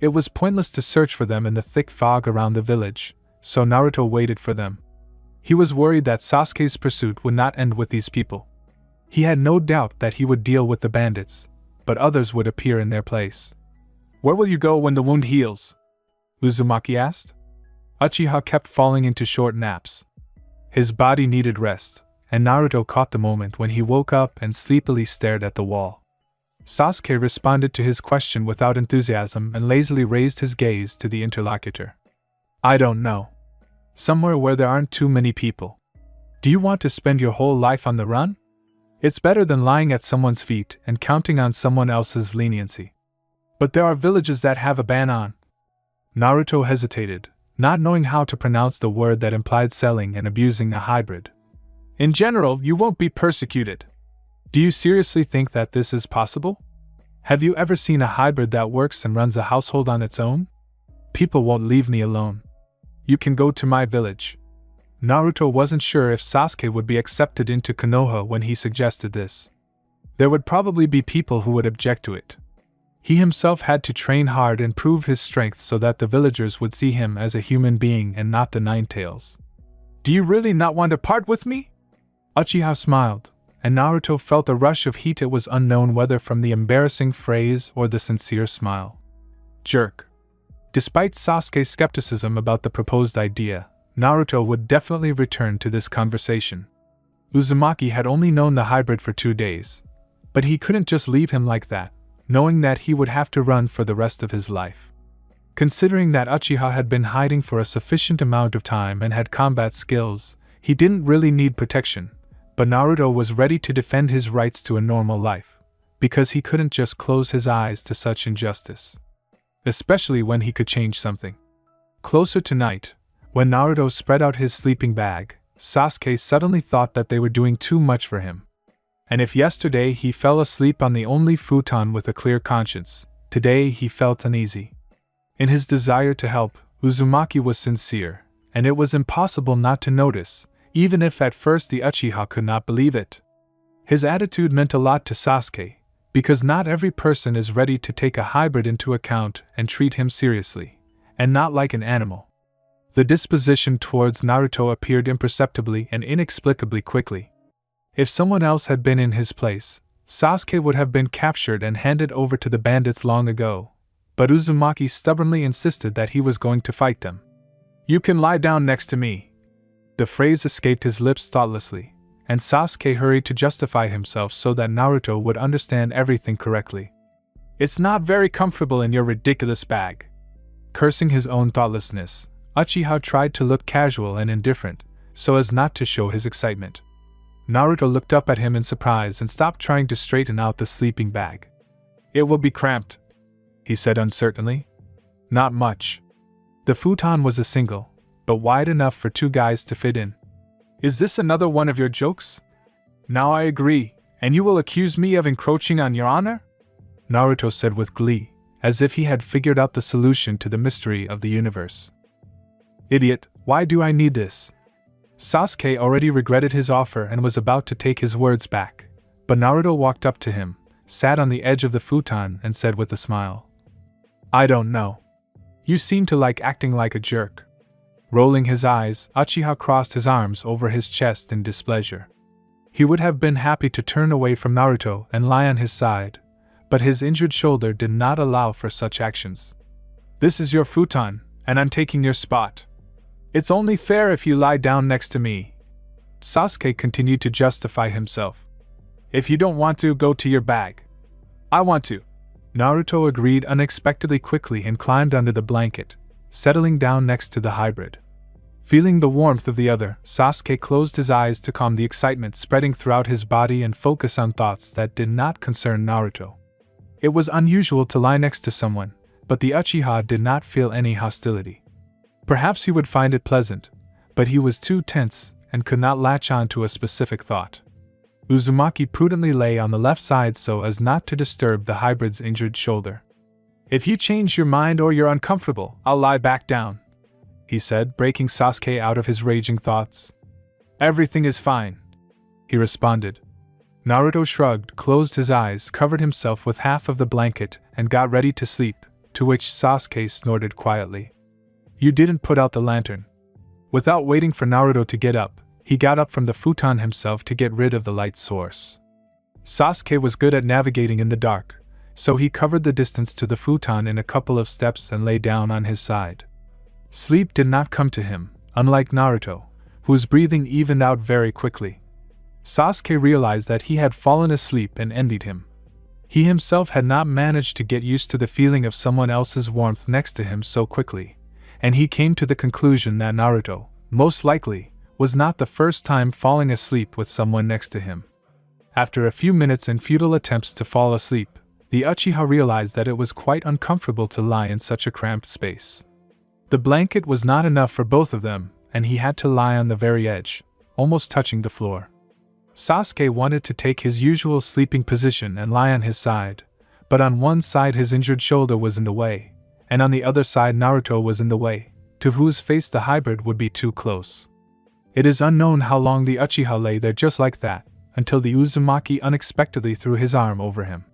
It was pointless to search for them in the thick fog around the village, so Naruto waited for them. He was worried that Sasuke's pursuit would not end with these people. He had no doubt that he would deal with the bandits, but others would appear in their place. "Where will you go when the wound heals?" Uzumaki asked. Uchiha kept falling into short naps. His body needed rest, and Naruto caught the moment when he woke up and sleepily stared at the wall. Sasuke responded to his question without enthusiasm and lazily raised his gaze to the interlocutor. "I don't know. Somewhere where there aren't too many people. Do you want to spend your whole life on the run? It's better than lying at someone's feet and counting on someone else's leniency. But there are villages that have a ban on." Naruto hesitated, not knowing how to pronounce the word that implied selling and abusing a hybrid. "In general, you won't be persecuted. Do you seriously think that this is possible? Have you ever seen a hybrid that works and runs a household on its own? People won't leave me alone. You can go to my village." Naruto wasn't sure if Sasuke would be accepted into Konoha when he suggested this. There would probably be people who would object to it. He himself had to train hard and prove his strength so that the villagers would see him as a human being and not the Ninetales. Do you really not want to part with me? Uchiha smiled, and Naruto felt a rush of heat. It was unknown whether from the embarrassing phrase or the sincere smile. Jerk. Despite Sasuke's skepticism about the proposed idea, Naruto would definitely return to this conversation. Uzumaki had only known the hybrid for 2 days, but he couldn't just leave him like that, knowing that he would have to run for the rest of his life. Considering that Uchiha had been hiding for a sufficient amount of time and had combat skills, he didn't really need protection, but Naruto was ready to defend his rights to a normal life, because he couldn't just close his eyes to such injustice. Especially when he could change something. Closer to night, when Naruto spread out his sleeping bag, Sasuke suddenly thought that they were doing too much for him. And if yesterday he fell asleep on the only futon with a clear conscience, today he felt uneasy. In his desire to help, Uzumaki was sincere, and it was impossible not to notice, even if at first the Uchiha could not believe it. His attitude meant a lot to Sasuke, because not every person is ready to take a hybrid into account and treat him seriously, and not like an animal. The disposition towards Naruto appeared imperceptibly and inexplicably quickly. If someone else had been in his place, Sasuke would have been captured and handed over to the bandits long ago, but Uzumaki stubbornly insisted that he was going to fight them. You can lie down next to me. The phrase escaped his lips thoughtlessly, and Sasuke hurried to justify himself so that Naruto would understand everything correctly. It's not very comfortable in your ridiculous bag. Cursing his own thoughtlessness, Uchiha tried to look casual and indifferent, so as not to show his excitement. Naruto looked up at him in surprise and stopped trying to straighten out the sleeping bag. It will be cramped, he said uncertainly. Not much. The futon was a single, but wide enough for 2 guys to fit in. Is this another one of your jokes? Now I agree, and you will accuse me of encroaching on your honor? Naruto said with glee, as if he had figured out the solution to the mystery of the universe. Idiot, why do I need this? Sasuke already regretted his offer and was about to take his words back, but Naruto walked up to him, sat on the edge of the futon and said with a smile. I don't know. You seem to like acting like a jerk. Rolling his eyes, Uchiha crossed his arms over his chest in displeasure. He would have been happy to turn away from Naruto and lie on his side, but his injured shoulder did not allow for such actions. This is your futon, and I'm taking your spot. It's only fair if you lie down next to me. Sasuke continued to justify himself. If you don't want to, go to your bag. I want to. Naruto agreed unexpectedly quickly and climbed under the blanket, settling down next to the hybrid. Feeling the warmth of the other, Sasuke closed his eyes to calm the excitement spreading throughout his body and focus on thoughts that did not concern Naruto. It was unusual to lie next to someone, but the Uchiha did not feel any hostility. Perhaps he would find it pleasant, but he was too tense and could not latch on to a specific thought. Uzumaki prudently lay on the left side so as not to disturb the hybrid's injured shoulder. If you change your mind or you're uncomfortable, I'll lie back down, he said, breaking Sasuke out of his raging thoughts. Everything is fine, he responded. Naruto shrugged, closed his eyes, covered himself with half of the blanket, and got ready to sleep, to which Sasuke snorted quietly. You didn't put out the lantern. Without waiting for Naruto to get up, he got up from the futon himself to get rid of the light source. Sasuke was good at navigating in the dark, so he covered the distance to the futon in a couple of steps and lay down on his side. Sleep did not come to him, unlike Naruto, whose breathing evened out very quickly. Sasuke realized that he had fallen asleep and envied him. He himself had not managed to get used to the feeling of someone else's warmth next to him so quickly, and he came to the conclusion that Naruto, most likely, was not the first time falling asleep with someone next to him. After a few minutes and futile attempts to fall asleep, the Uchiha realized that it was quite uncomfortable to lie in such a cramped space. The blanket was not enough for both of them, and he had to lie on the very edge, almost touching the floor. Sasuke wanted to take his usual sleeping position and lie on his side, but on one side his injured shoulder was in the way, and on the other side Naruto was in the way, to whose face the hybrid would be too close. It is unknown how long the Uchiha lay there just like that, until the Uzumaki unexpectedly threw his arm over him.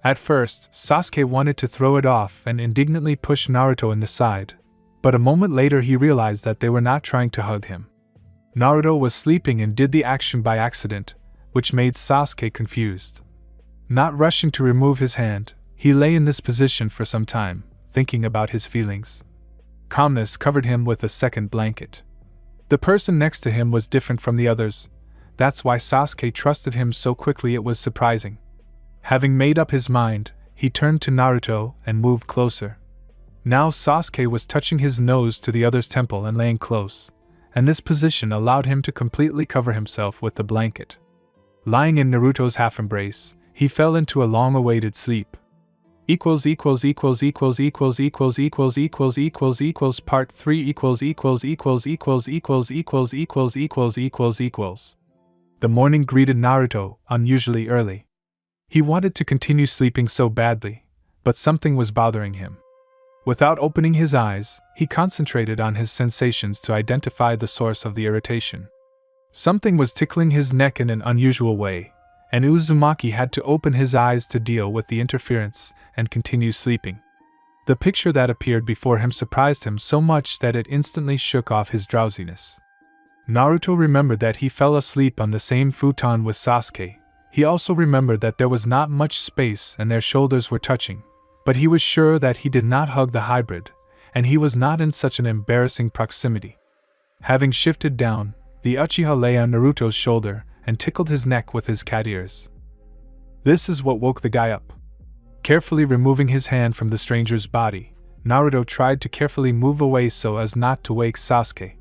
At first, Sasuke wanted to throw it off and indignantly push Naruto in the side, but a moment later he realized that they were not trying to hug him. Naruto was sleeping and did the action by accident, which made Sasuke confused. Not rushing to remove his hand, he lay in this position for some time, thinking about his feelings. Calmness covered him with a second blanket. The person next to him was different from the others. That's why Sasuke trusted him so quickly. It was surprising. Having made up his mind, he turned to Naruto and moved closer. Now Sasuke was touching his nose to the other's temple and laying close, and this position allowed him to completely cover himself with the blanket. Lying in Naruto's half-embrace, he fell into a long-awaited sleep. Part 3 The morning greeted Naruto unusually early. He wanted to continue sleeping so badly, but something was bothering him. Without opening his eyes, he concentrated on his sensations to identify the source of the irritation. Something was tickling his neck in an unusual way, and Uzumaki had to open his eyes to deal with the interference and continue sleeping. The picture that appeared before him surprised him so much that it instantly shook off his drowsiness. Naruto remembered that he fell asleep on the same futon with Sasuke. He also remembered that there was not much space and their shoulders were touching, but he was sure that he did not hug the hybrid, and he was not in such an embarrassing proximity. Having shifted down, the Uchiha lay on Naruto's shoulder and tickled his neck with his cat ears. This is what woke the guy up. Carefully removing his hand from the stranger's body, Naruto tried to carefully move away so as not to wake Sasuke.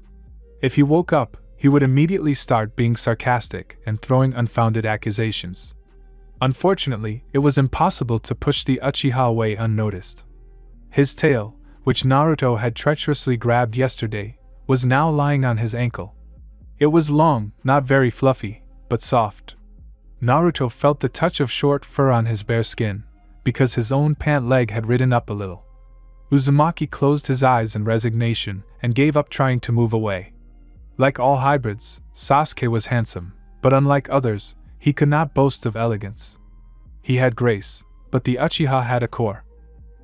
If he woke up, he would immediately start being sarcastic and throwing unfounded accusations. Unfortunately, it was impossible to push the Uchiha away unnoticed. His tail, which Naruto had treacherously grabbed yesterday, was now lying on his ankle. It was long, not very fluffy, but soft. Naruto felt the touch of short fur on his bare skin, because his own pant leg had ridden up a little. Uzumaki closed his eyes in resignation and gave up trying to move away. Like all hybrids, Sasuke was handsome, but unlike others, he could not boast of elegance. He had grace, but the Uchiha had a core.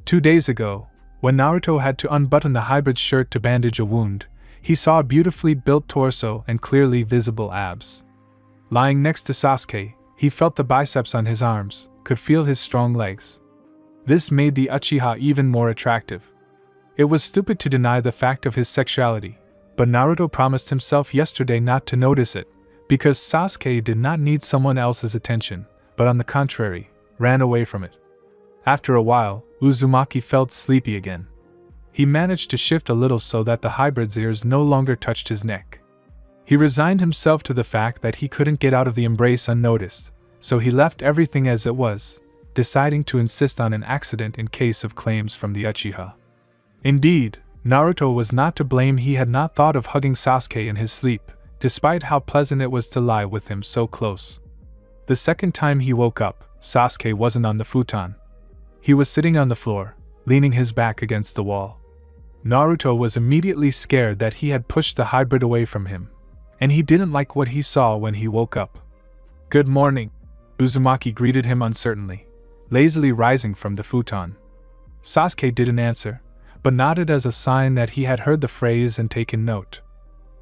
2 days ago, when Naruto had to unbutton the hybrid's shirt to bandage a wound, he saw a beautifully built torso and clearly visible abs. Lying next to Sasuke, he felt the biceps on his arms, could feel his strong legs. This made the Uchiha even more attractive. It was stupid to deny the fact of his sexuality, but Naruto promised himself yesterday not to notice it, because Sasuke did not need someone else's attention, but on the contrary, ran away from it. After a while, Uzumaki felt sleepy again. He managed to shift a little so that the hybrid's ears no longer touched his neck. He resigned himself to the fact that he couldn't get out of the embrace unnoticed, so he left everything as it was, deciding to insist on an accident in case of claims from the Uchiha. Indeed, Naruto was not to blame. He had not thought of hugging Sasuke in his sleep, despite how pleasant it was to lie with him so close. The second time he woke up, Sasuke wasn't on the futon. He was sitting on the floor, leaning his back against the wall. Naruto was immediately scared that he had pushed the hybrid away from him, and he didn't like what he saw when he woke up. "Good morning," Uzumaki greeted him uncertainly, lazily rising from the futon. Sasuke didn't answer, but nodded as a sign that he had heard the phrase and taken note.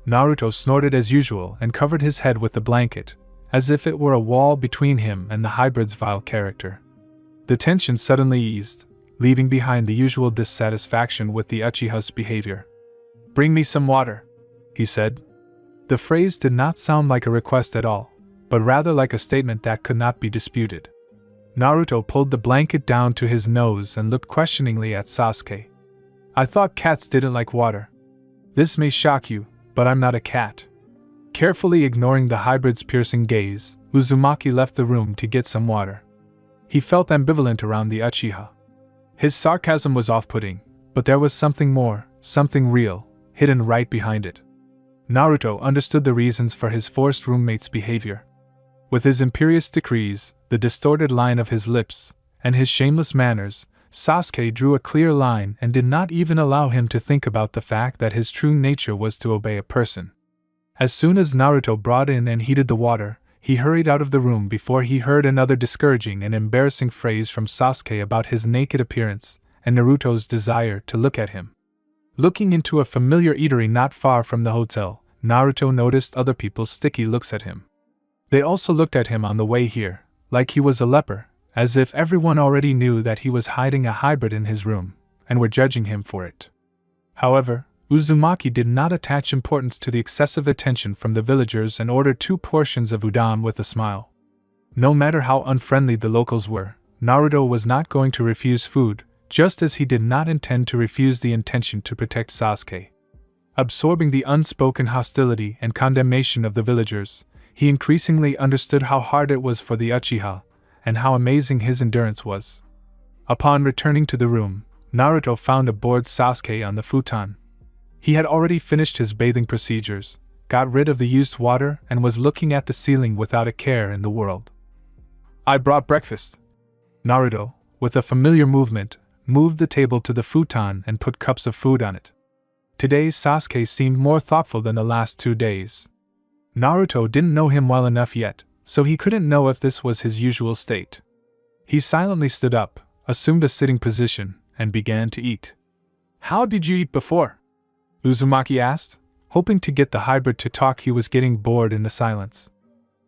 Naruto snorted as usual and covered his head with the blanket, as if it were a wall between him and the hybrid's vile character. The tension suddenly eased, leaving behind the usual dissatisfaction with the Uchiha's behavior. "Bring me some water," he said. The phrase did not sound like a request at all, but rather like a statement that could not be disputed. Naruto pulled the blanket down to his nose and looked questioningly at Sasuke. "I thought cats didn't like water. This may shock you, but I'm not a cat." Carefully ignoring the hybrid's piercing gaze, Uzumaki left the room to get some water. He felt ambivalent around the Uchiha. His sarcasm was off-putting, but there was something more, something real, hidden right behind it. Naruto understood the reasons for his forced roommate's behavior. With his imperious decrees, the distorted line of his lips, and his shameless manners, Sasuke drew a clear line and did not even allow him to think about the fact that his true nature was to obey a person. As soon as Naruto brought in and heated the water, he hurried out of the room before he heard another discouraging and embarrassing phrase from Sasuke about his naked appearance and Naruto's desire to look at him. Looking into a familiar eatery not far from the hotel, Naruto noticed other people's sticky looks at him. They also looked at him on the way here, like he was a leper, as if everyone already knew that he was hiding a hybrid in his room, and were judging him for it. However, Uzumaki did not attach importance to the excessive attention from the villagers and ordered 2 portions of udon with a smile. No matter how unfriendly the locals were, Naruto was not going to refuse food, just as he did not intend to refuse the intention to protect Sasuke. Absorbing the unspoken hostility and condemnation of the villagers, he increasingly understood how hard it was for the Uchiha, and how amazing his endurance was. Upon returning to the room, Naruto found a bored Sasuke on the futon. He had already finished his bathing procedures, got rid of the used water, and was looking at the ceiling without a care in the world. "I brought breakfast." Naruto, with a familiar movement, moved the table to the futon and put cups of food on it. Today's Sasuke seemed more thoughtful than the last 2 days. Naruto didn't know him well enough yet, so he couldn't know if this was his usual state. He silently stood up, assumed a sitting position, and began to eat. "How did you eat before?" Uzumaki asked, hoping to get the hybrid to talk. He was getting bored in the silence.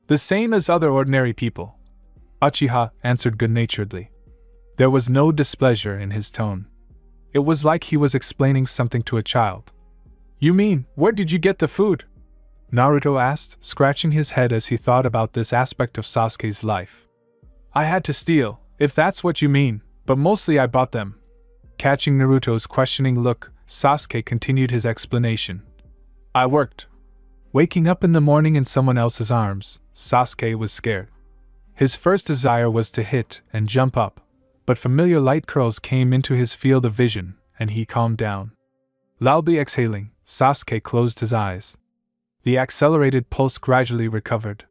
"The same as other ordinary people," Uchiha answered good-naturedly. There was no displeasure in his tone. It was like he was explaining something to a child. "You mean, where did you get the food?" Naruto asked, scratching his head as he thought about this aspect of Sasuke's life. "I had to steal, if that's what you mean, but mostly I bought them." Catching Naruto's questioning look, Sasuke continued his explanation. "I worked." Waking up in the morning in someone else's arms, Sasuke was scared. His first desire was to hit and jump up, but familiar light curls came into his field of vision, and he calmed down. Loudly exhaling, Sasuke closed his eyes. The accelerated pulse gradually recovered.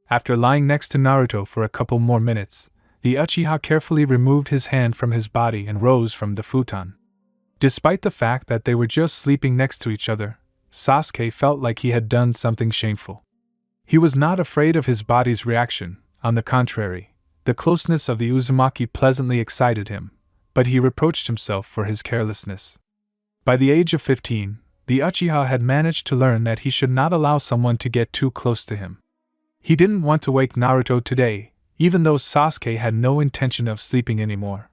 After lying next to Naruto for a couple more minutes, the Uchiha carefully removed his hand from his body and rose from the futon. Despite the fact that they were just sleeping next to each other, Sasuke felt like he had done something shameful. He was not afraid of his body's reaction, on the contrary, the closeness of the Uzumaki pleasantly excited him, but he reproached himself for his carelessness. By the age of 15, the Uchiha had managed to learn that he should not allow someone to get too close to him. He didn't want to wake Naruto today, even though Sasuke had no intention of sleeping anymore.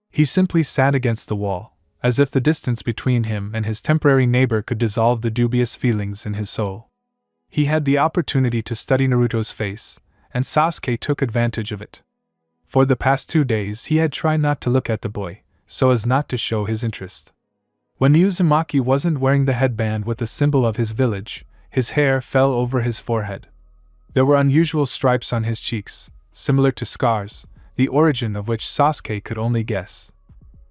He simply sat against the wall, as if the distance between him and his temporary neighbor could dissolve the dubious feelings in his soul. He had the opportunity to study Naruto's face, and Sasuke took advantage of it. For the past 2 days he had tried not to look at the boy, so as not to show his interest. When the Uzumaki wasn't wearing the headband with the symbol of his village, his hair fell over his forehead. There were unusual stripes on his cheeks, similar to scars, the origin of which Sasuke could only guess.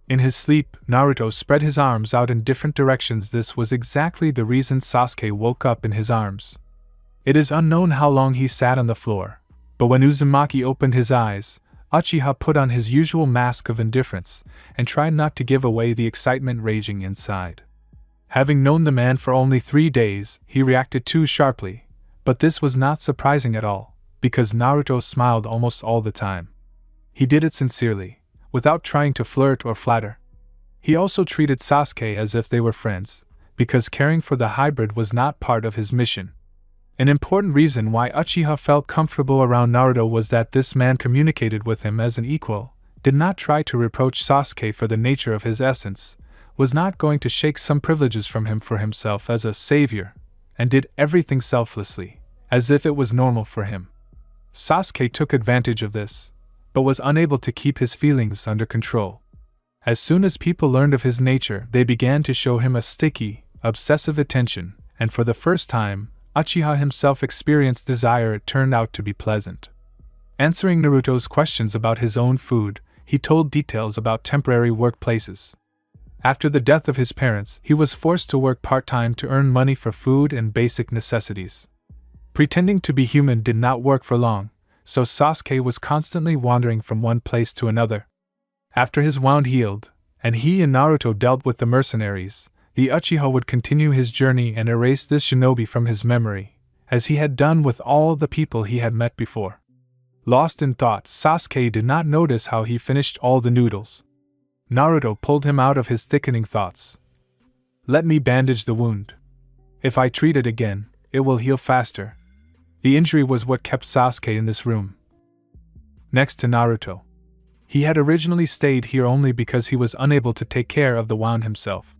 In his sleep, Naruto spread his arms out in different directions. This was exactly the reason Sasuke woke up in his arms. It is unknown how long he sat on the floor, but when Uzumaki opened his eyes, Uchiha put on his usual mask of indifference and tried not to give away the excitement raging inside. Having known the man for only 3 days, he reacted too sharply, but this was not surprising at all, because Naruto smiled almost all the time. He did it sincerely, without trying to flirt or flatter. He also treated Sasuke as if they were friends, because caring for the hybrid was not part of his mission. An important reason why Uchiha felt comfortable around Naruto was that this man communicated with him as an equal, did not try to reproach Sasuke for the nature of his essence, was not going to shake some privileges from him for himself as a savior, and did everything selflessly, as if it was normal for him. Sasuke took advantage of this, but was unable to keep his feelings under control. As soon as people learned of his nature, they began to show him a sticky, obsessive attention, and for the first time, Uchiha himself experienced desire. It turned out to be pleasant. Answering Naruto's questions about his own food, he told details about temporary workplaces. After the death of his parents, he was forced to work part-time to earn money for food and basic necessities. Pretending to be human did not work for long, so Sasuke was constantly wandering from one place to another. After his wound healed, and he and Naruto dealt with the mercenaries, the Uchiha would continue his journey and erase this shinobi from his memory, as he had done with all the people he had met before. Lost in thought, Sasuke did not notice how he finished all the noodles. Naruto pulled him out of his thickening thoughts. "Let me bandage the wound. If I treat it again, it will heal faster." The injury was what kept Sasuke in this room. Next to Naruto. He had originally stayed here only because he was unable to take care of the wound himself.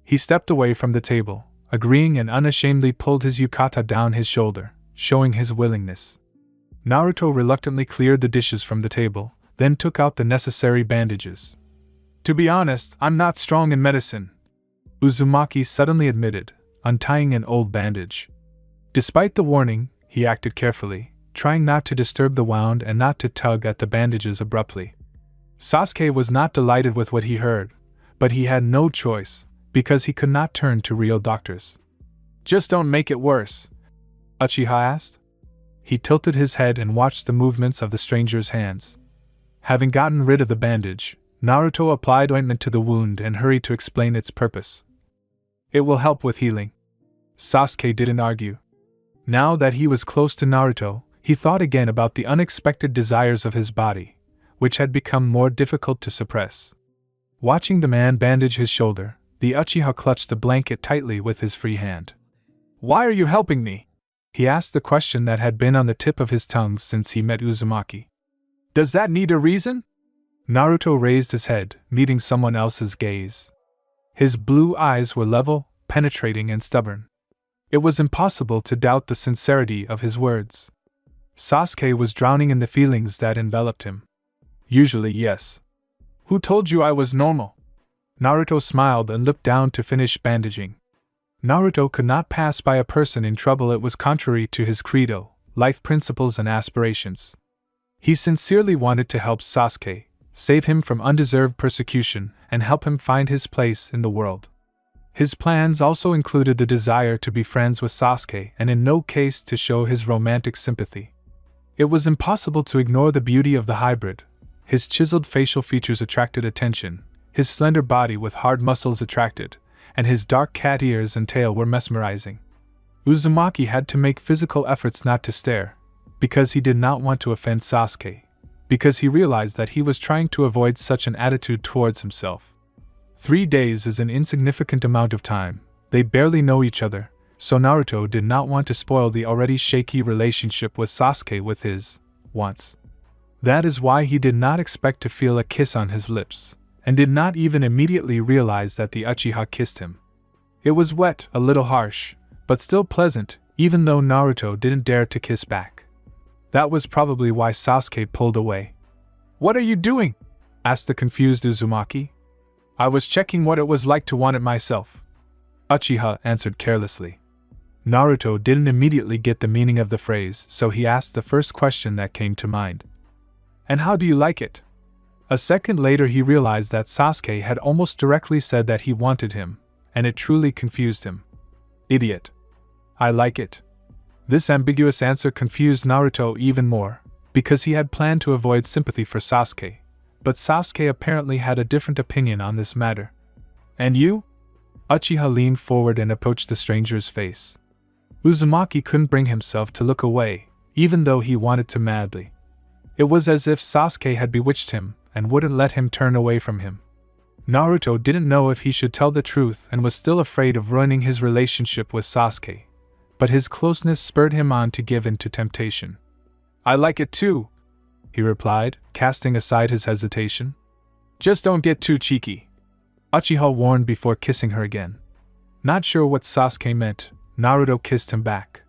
He stepped away from the table, agreeing, and unashamedly pulled his yukata down his shoulder, showing his willingness. Naruto reluctantly cleared the dishes from the table, then took out the necessary bandages. "To be honest, I'm not strong in medicine," Uzumaki suddenly admitted, untying an old bandage. Despite the warning, he acted carefully, trying not to disturb the wound and not to tug at the bandages abruptly. Sasuke was not delighted with what he heard, but he had no choice, because he could not turn to real doctors. "Just don't make it worse," Uchiha asked. He tilted his head and watched the movements of the stranger's hands. Having gotten rid of the bandage, Naruto applied ointment to the wound and hurried to explain its purpose. "It will help with healing." Sasuke didn't argue. Now that he was close to Naruto, he thought again about the unexpected desires of his body, which had become more difficult to suppress. Watching the man bandage his shoulder, the Uchiha clutched the blanket tightly with his free hand. "Why are you helping me?" he asked, the question that had been on the tip of his tongue since he met Uzumaki. "Does that need a reason?" Naruto raised his head, meeting someone else's gaze. His blue eyes were level, penetrating, and stubborn. It was impossible to doubt the sincerity of his words. Sasuke was drowning in the feelings that enveloped him. "Usually, yes." "Who told you I was normal?" Naruto smiled and looked down to finish bandaging. Naruto could not pass by a person in trouble. It was contrary to his credo, life principles, and aspirations. He sincerely wanted to help Sasuke, save him from undeserved persecution, and help him find his place in the world. His plans also included the desire to be friends with Sasuke and in no case to show his romantic sympathy. It was impossible to ignore the beauty of the hybrid. His chiseled facial features attracted attention, his slender body with hard muscles attracted, and his dark cat ears and tail were mesmerizing. Uzumaki had to make physical efforts not to stare, because he did not want to offend Sasuke, because he realized that he was trying to avoid such an attitude towards himself. 3 days is an insignificant amount of time, they barely know each other, so Naruto did not want to spoil the already shaky relationship with Sasuke with his wants. That is why he did not expect to feel a kiss on his lips, and did not even immediately realize that the Uchiha kissed him. It was wet, a little harsh, but still pleasant, even though Naruto didn't dare to kiss back. That was probably why Sasuke pulled away. "What are you doing?" asked the confused Uzumaki. "I was checking what it was like to want it myself," Uchiha answered carelessly. Naruto didn't immediately get the meaning of the phrase, so he asked the first question that came to mind. "And how do you like it?" A second later he realized that Sasuke had almost directly said that he wanted him, and it truly confused him. Idiot. "I like it." This ambiguous answer confused Naruto even more, because he had planned to avoid sympathy for Sasuke, but Sasuke apparently had a different opinion on this matter. "And you?" Uchiha leaned forward and approached the stranger's face. Uzumaki couldn't bring himself to look away, even though he wanted to madly. It was as if Sasuke had bewitched him and wouldn't let him turn away from him. Naruto didn't know if he should tell the truth and was still afraid of ruining his relationship with Sasuke, but his closeness spurred him on to give in to temptation. "I like it too," he replied, casting aside his hesitation. "Just don't get too cheeky," Uchiha warned before kissing her again. Not sure what Sasuke meant, Naruto kissed him back.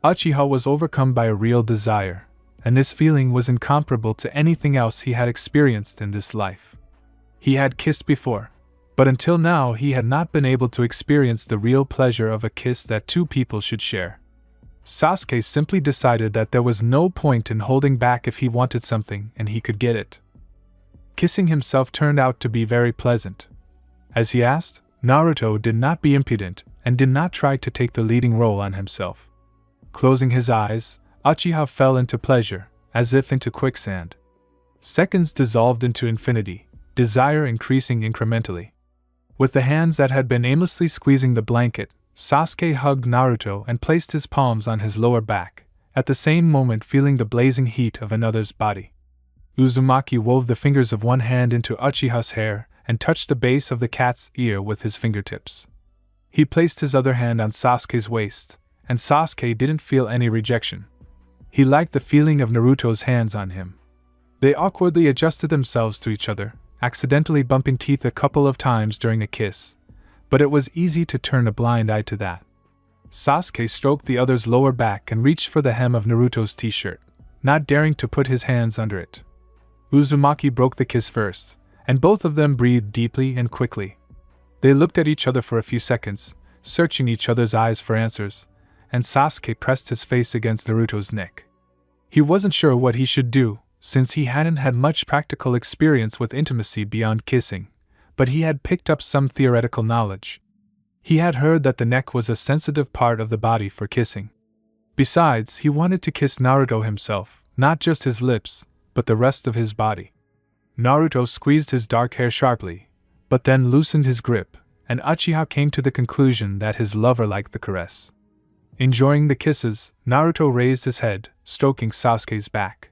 Uchiha was overcome by a real desire, and this feeling was incomparable to anything else he had experienced in this life. He had kissed before, but until now he had not been able to experience the real pleasure of a kiss that two people should share. Sasuke simply decided that there was no point in holding back if he wanted something and he could get it. Kissing himself turned out to be very pleasant. As he asked, Naruto did not be impudent and did not try to take the leading role on himself. Closing his eyes, Uchiha fell into pleasure, as if into quicksand. Seconds dissolved into infinity, desire increasing incrementally. With the hands that had been aimlessly squeezing the blanket, Sasuke hugged Naruto and placed his palms on his lower back, at the same moment feeling the blazing heat of another's body. Uzumaki wove the fingers of one hand into Uchiha's hair and touched the base of the cat's ear with his fingertips. He placed his other hand on Sasuke's waist, and Sasuke didn't feel any rejection. He liked the feeling of Naruto's hands on him. They awkwardly adjusted themselves to each other, accidentally bumping teeth a couple of times during a kiss, but it was easy to turn a blind eye to that. Sasuke stroked the other's lower back and reached for the hem of Naruto's t-shirt, not daring to put his hands under it. Uzumaki broke the kiss first, and both of them breathed deeply and quickly. They looked at each other for a few seconds, searching each other's eyes for answers, and Sasuke pressed his face against Naruto's neck. He wasn't sure what he should do, since he hadn't had much practical experience with intimacy beyond kissing, but he had picked up some theoretical knowledge. He had heard that the neck was a sensitive part of the body for kissing. Besides, he wanted to kiss Naruto himself, not just his lips, but the rest of his body. Naruto squeezed his dark hair sharply, but then loosened his grip, and Uchiha came to the conclusion that his lover liked the caress. Enjoying the kisses, Naruto raised his head, stroking Sasuke's back.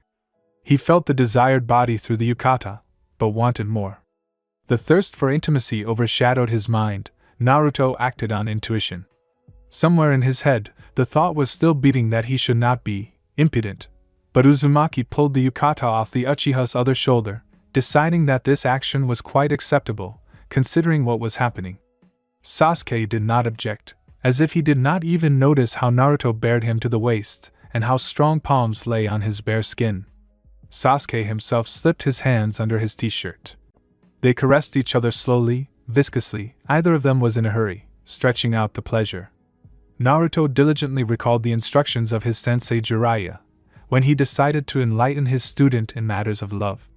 He felt the desired body through the yukata, but wanted more. The thirst for intimacy overshadowed his mind. Naruto acted on intuition. Somewhere in his head, the thought was still beating that he should not be impudent, but Uzumaki pulled the yukata off the Uchiha's other shoulder, deciding that this action was quite acceptable, considering what was happening. Sasuke did not object, as if he did not even notice how Naruto bared him to the waist, and how strong palms lay on his bare skin. Sasuke himself slipped his hands under his t-shirt. They caressed each other slowly, viscously, either of them was in a hurry, stretching out the pleasure. Naruto diligently recalled the instructions of his sensei Jiraiya, when he decided to enlighten his student in matters of love.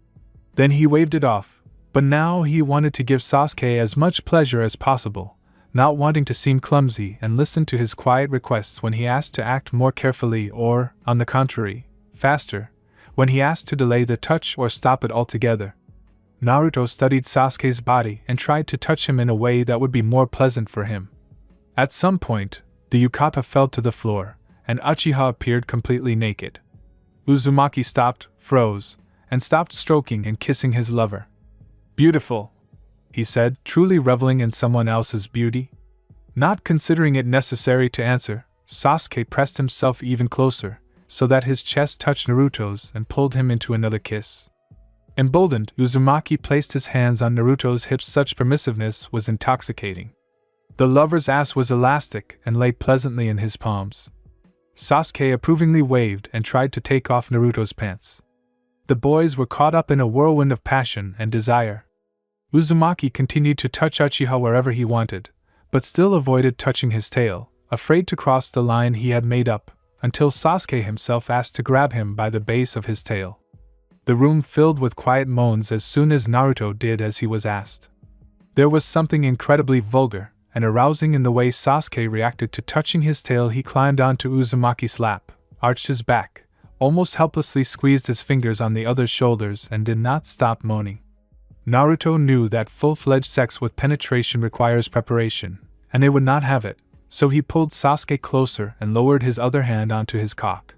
Then he waved it off, but now he wanted to give Sasuke as much pleasure as possible, not wanting to seem clumsy and listen to his quiet requests when he asked to act more carefully or, on the contrary, faster, when he asked to delay the touch or stop it altogether. Naruto studied Sasuke's body and tried to touch him in a way that would be more pleasant for him. At some point, the yukata fell to the floor, and Uchiha appeared completely naked. Uzumaki stopped, froze, and stopped stroking and kissing his lover. "Beautiful," he said, truly reveling in someone else's beauty. Not considering it necessary to answer, Sasuke pressed himself even closer, so that his chest touched Naruto's and pulled him into another kiss. Emboldened, Uzumaki placed his hands on Naruto's hips. Such permissiveness was intoxicating. The lover's ass was elastic and lay pleasantly in his palms. Sasuke approvingly waved and tried to take off Naruto's pants. The boys were caught up in a whirlwind of passion and desire. Uzumaki continued to touch Uchiha wherever he wanted, but still avoided touching his tail, afraid to cross the line he had made up, until Sasuke himself asked to grab him by the base of his tail. The room filled with quiet moans as soon as Naruto did as he was asked. There was something incredibly vulgar and arousing in the way Sasuke reacted to touching his tail. He climbed onto Uzumaki's lap, arched his back, almost helplessly squeezed his fingers on the other's shoulders and did not stop moaning. Naruto knew that full-fledged sex with penetration requires preparation, and they would not have it, so he pulled Sasuke closer and lowered his other hand onto his cock.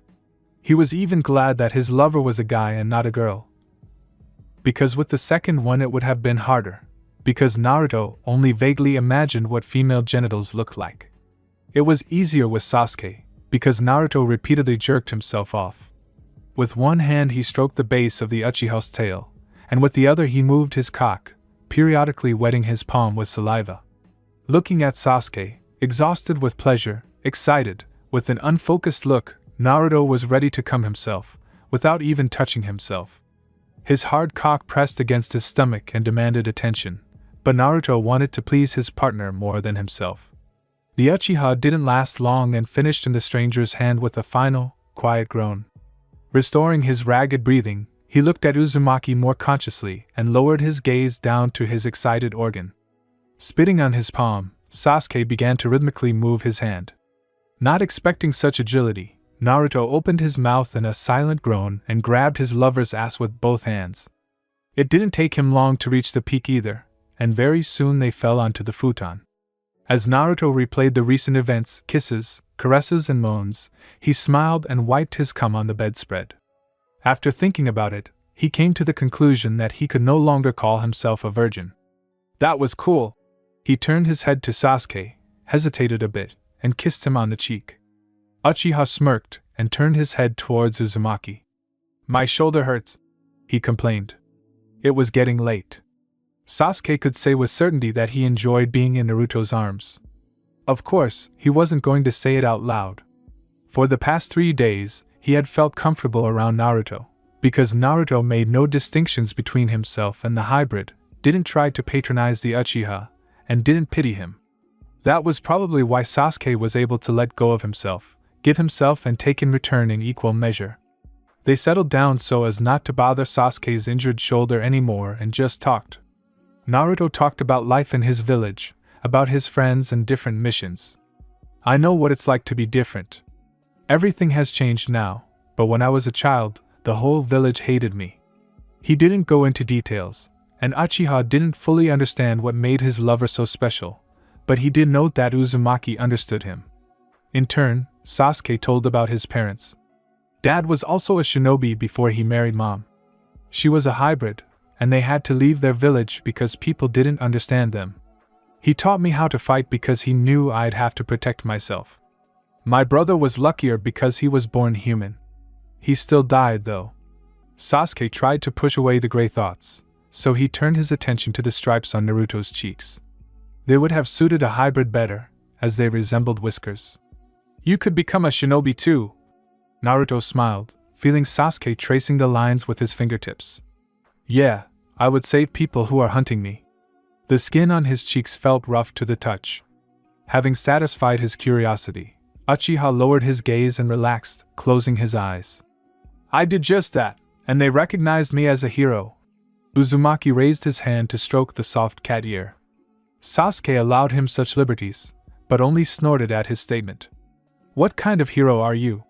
He was even glad that his lover was a guy and not a girl, because with the second one it would have been harder, because Naruto only vaguely imagined what female genitals looked like. It was easier with Sasuke, because Naruto repeatedly jerked himself off. With one hand he stroked the base of the Uchiha's tail, and with the other he moved his cock, periodically wetting his palm with saliva. Looking at Sasuke, exhausted with pleasure, excited, with an unfocused look, Naruto was ready to come himself, without even touching himself. His hard cock pressed against his stomach and demanded attention, but Naruto wanted to please his partner more than himself. The Uchiha didn't last long and finished in the stranger's hand with a final, quiet groan. Restoring his ragged breathing, he looked at Uzumaki more consciously and lowered his gaze down to his excited organ. Spitting on his palm, Sasuke began to rhythmically move his hand. Not expecting such agility, Naruto opened his mouth in a silent groan and grabbed his lover's ass with both hands. It didn't take him long to reach the peak either, and very soon they fell onto the futon. As Naruto replayed the recent events, kisses, caresses, and moans, he smiled and wiped his cum on the bedspread. After thinking about it, he came to the conclusion that he could no longer call himself a virgin. That was cool. He turned his head to Sasuke, hesitated a bit, and kissed him on the cheek. Uchiha smirked and turned his head towards Uzumaki. My shoulder hurts, he complained. It was getting late. Sasuke could say with certainty that he enjoyed being in Naruto's arms. Of course, he wasn't going to say it out loud. For the past 3 days, he had felt comfortable around Naruto, because Naruto made no distinctions between himself and the hybrid, didn't try to patronize the Uchiha, and didn't pity him. That was probably why Sasuke was able to let go of himself, give himself and take in return in equal measure. They settled down so as not to bother Sasuke's injured shoulder anymore and just talked. Naruto talked about life in his village, about his friends and different missions. I know what it's like to be different. Everything has changed now, but when I was a child, the whole village hated me. He didn't go into details, and Uchiha didn't fully understand what made his lover so special, but he did note that Uzumaki understood him. In turn, Sasuke told about his parents. Dad was also a shinobi before he married Mom. She was a hybrid, and they had to leave their village because people didn't understand them. He taught me how to fight because he knew I'd have to protect myself. My brother was luckier because he was born human. He still died though. Sasuke tried to push away the gray thoughts, so he turned his attention to the stripes on Naruto's cheeks. They would have suited a hybrid better, as they resembled whiskers. You could become a shinobi too. Naruto smiled, feeling Sasuke tracing the lines with his fingertips. Yeah, I would save people who are hunting me. The skin on his cheeks felt rough to the touch. Having satisfied his curiosity, Uchiha lowered his gaze and relaxed, closing his eyes. I did just that, and they recognized me as a hero. Uzumaki raised his hand to stroke the soft cat ear. Sasuke allowed him such liberties, but only snorted at his statement. What kind of hero are you?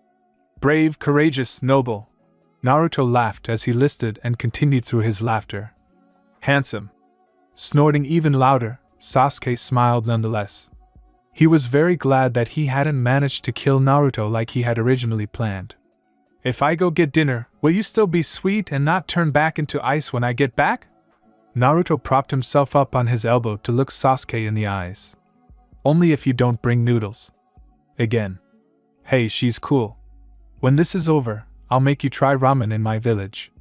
Brave, courageous, noble. Naruto laughed as he listed and continued through his laughter. Handsome. Snorting even louder, Sasuke smiled nonetheless. He was very glad that he hadn't managed to kill Naruto like he had originally planned. If I go get dinner, will you still be sweet and not turn back into ice when I get back? Naruto propped himself up on his elbow to look Sasuke in the eyes. Only if you don't bring noodles. Again. Hey, she's cool. When this is over, I'll make you try ramen in my village.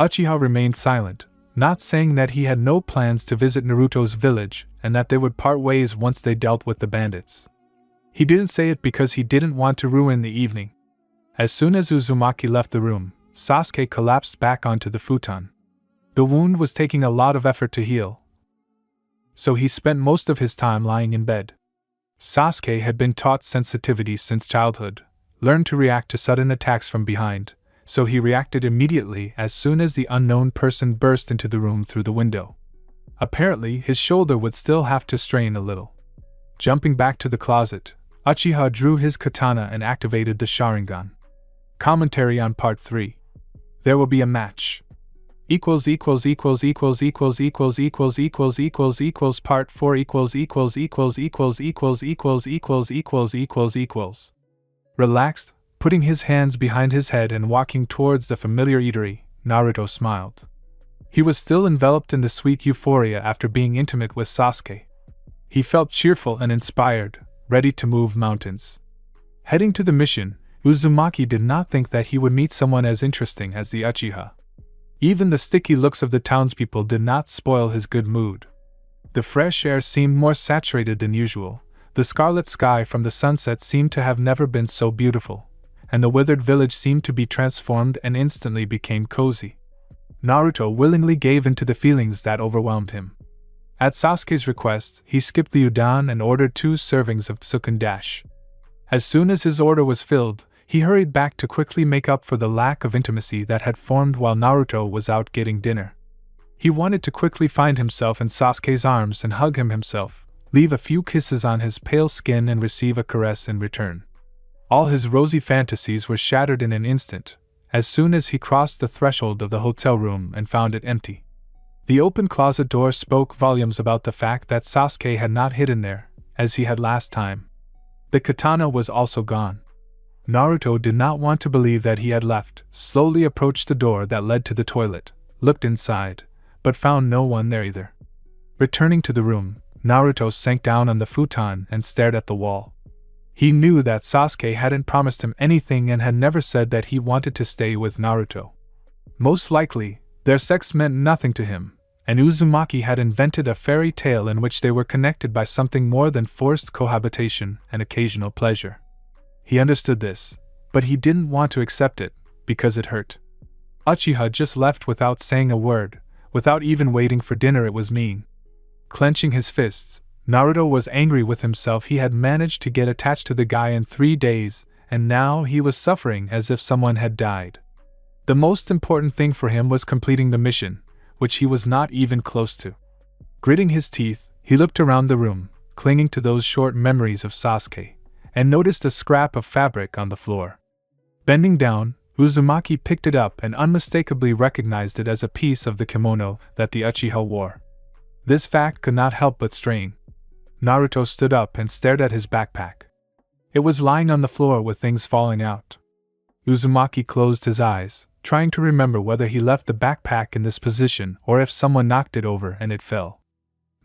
Uchiha remained silent, not saying that he had no plans to visit Naruto's village and that they would part ways once they dealt with the bandits. He didn't say it because he didn't want to ruin the evening. As soon as Uzumaki left the room, Sasuke collapsed back onto the futon. The wound was taking a lot of effort to heal, so he spent most of his time lying in bed. Sasuke had been taught sensitivity since childhood, learned to react to sudden attacks from behind, so he reacted immediately as soon as the unknown person burst into the room through the window. Apparently, his shoulder would still have to strain a little. Jumping back to the closet, Uchiha drew his katana and activated the Sharingan. Commentary on Part 3. There will be a match. Part 4 Relaxed, putting his hands behind his head and walking towards the familiar eatery, Naruto smiled. He was still enveloped in the sweet euphoria after being intimate with Sasuke. He felt cheerful and inspired, ready to move mountains. Heading to the mission, Uzumaki did not think that he would meet someone as interesting as the Uchiha. Even the sticky looks of the townspeople did not spoil his good mood. The fresh air seemed more saturated than usual, the scarlet sky from the sunset seemed to have never been so beautiful, and the withered village seemed to be transformed and instantly became cozy. Naruto willingly gave in to the feelings that overwhelmed him. At Sasuke's request, he skipped the udon and ordered 2 servings of tsuken dash. As soon as his order was filled, he hurried back to quickly make up for the lack of intimacy that had formed while Naruto was out getting dinner. He wanted to quickly find himself in Sasuke's arms and hug him himself, leave a few kisses on his pale skin and receive a caress in return. All his rosy fantasies were shattered in an instant, as soon as he crossed the threshold of the hotel room and found it empty. The open closet door spoke volumes about the fact that Sasuke had not hidden there, as he had last time. The katana was also gone. Naruto did not want to believe that he had left, slowly approached the door that led to the toilet, looked inside, but found no one there either. Returning to the room, Naruto sank down on the futon and stared at the wall. He knew that Sasuke hadn't promised him anything and had never said that he wanted to stay with Naruto. Most likely, their sex meant nothing to him, and Uzumaki had invented a fairy tale in which they were connected by something more than forced cohabitation and occasional pleasure. He understood this, but he didn't want to accept it, because it hurt. Uchiha just left without saying a word, without even waiting for dinner. It was mean. Clenching his fists, Naruto was angry with himself. He had managed to get attached to the guy in 3 days, and now he was suffering as if someone had died. The most important thing for him was completing the mission, which he was not even close to. Gritting his teeth, he looked around the room, clinging to those short memories of Sasuke, and noticed a scrap of fabric on the floor. Bending down, Uzumaki picked it up and unmistakably recognized it as a piece of the kimono that the Uchiha wore. This fact could not help but strain. Naruto stood up and stared at his backpack. It was lying on the floor with things falling out. Uzumaki closed his eyes, trying to remember whether he left the backpack in this position or if someone knocked it over and it fell.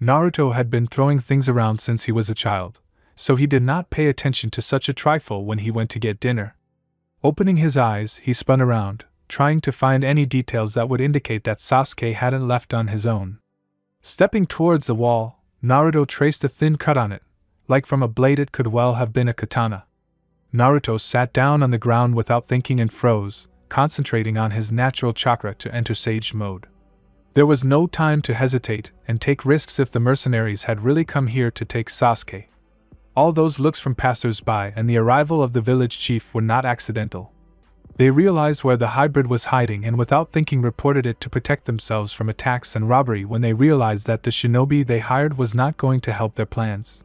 Naruto had been throwing things around since he was a child, so he did not pay attention to such a trifle when he went to get dinner. Opening his eyes, he spun around, trying to find any details that would indicate that Sasuke hadn't left on his own. Stepping towards the wall, Naruto traced a thin cut on it, like from a blade. It could well have been a katana. Naruto sat down on the ground without thinking and froze, concentrating on his natural chakra to enter sage mode. There was no time to hesitate and take risks if the mercenaries had really come here to take Sasuke. All those looks from passers-by and the arrival of the village chief were not accidental. They realized where the hybrid was hiding and without thinking reported it to protect themselves from attacks and robbery when they realized that the shinobi they hired was not going to help their plans.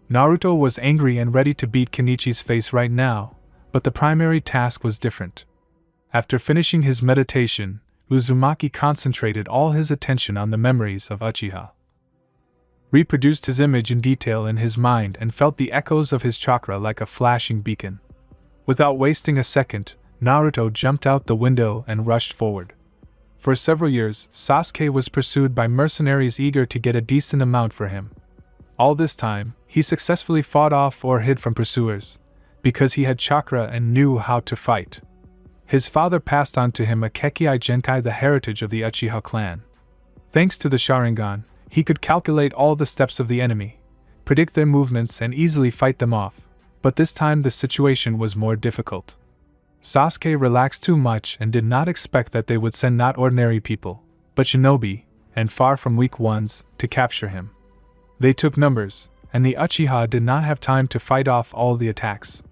Naruto was angry and ready to beat Kenichi's face right now, but the primary task was different. After finishing his meditation, Uzumaki concentrated all his attention on the memories of Uchiha. Reproduced his image in detail in his mind and felt the echoes of his chakra like a flashing beacon. Without wasting a second, Naruto jumped out the window and rushed forward. For several years, Sasuke was pursued by mercenaries eager to get a decent amount for him. All this time, he successfully fought off or hid from pursuers, because he had chakra and knew how to fight. His father passed on to him a Kekkei Genkai, the heritage of the Uchiha clan. Thanks to the Sharingan, he could calculate all the steps of the enemy, predict their movements and easily fight them off, but this time the situation was more difficult. Sasuke relaxed too much and did not expect that they would send not ordinary people, but shinobi, and far from weak ones, to capture him. They took numbers, and the Uchiha did not have time to fight off all the attacks.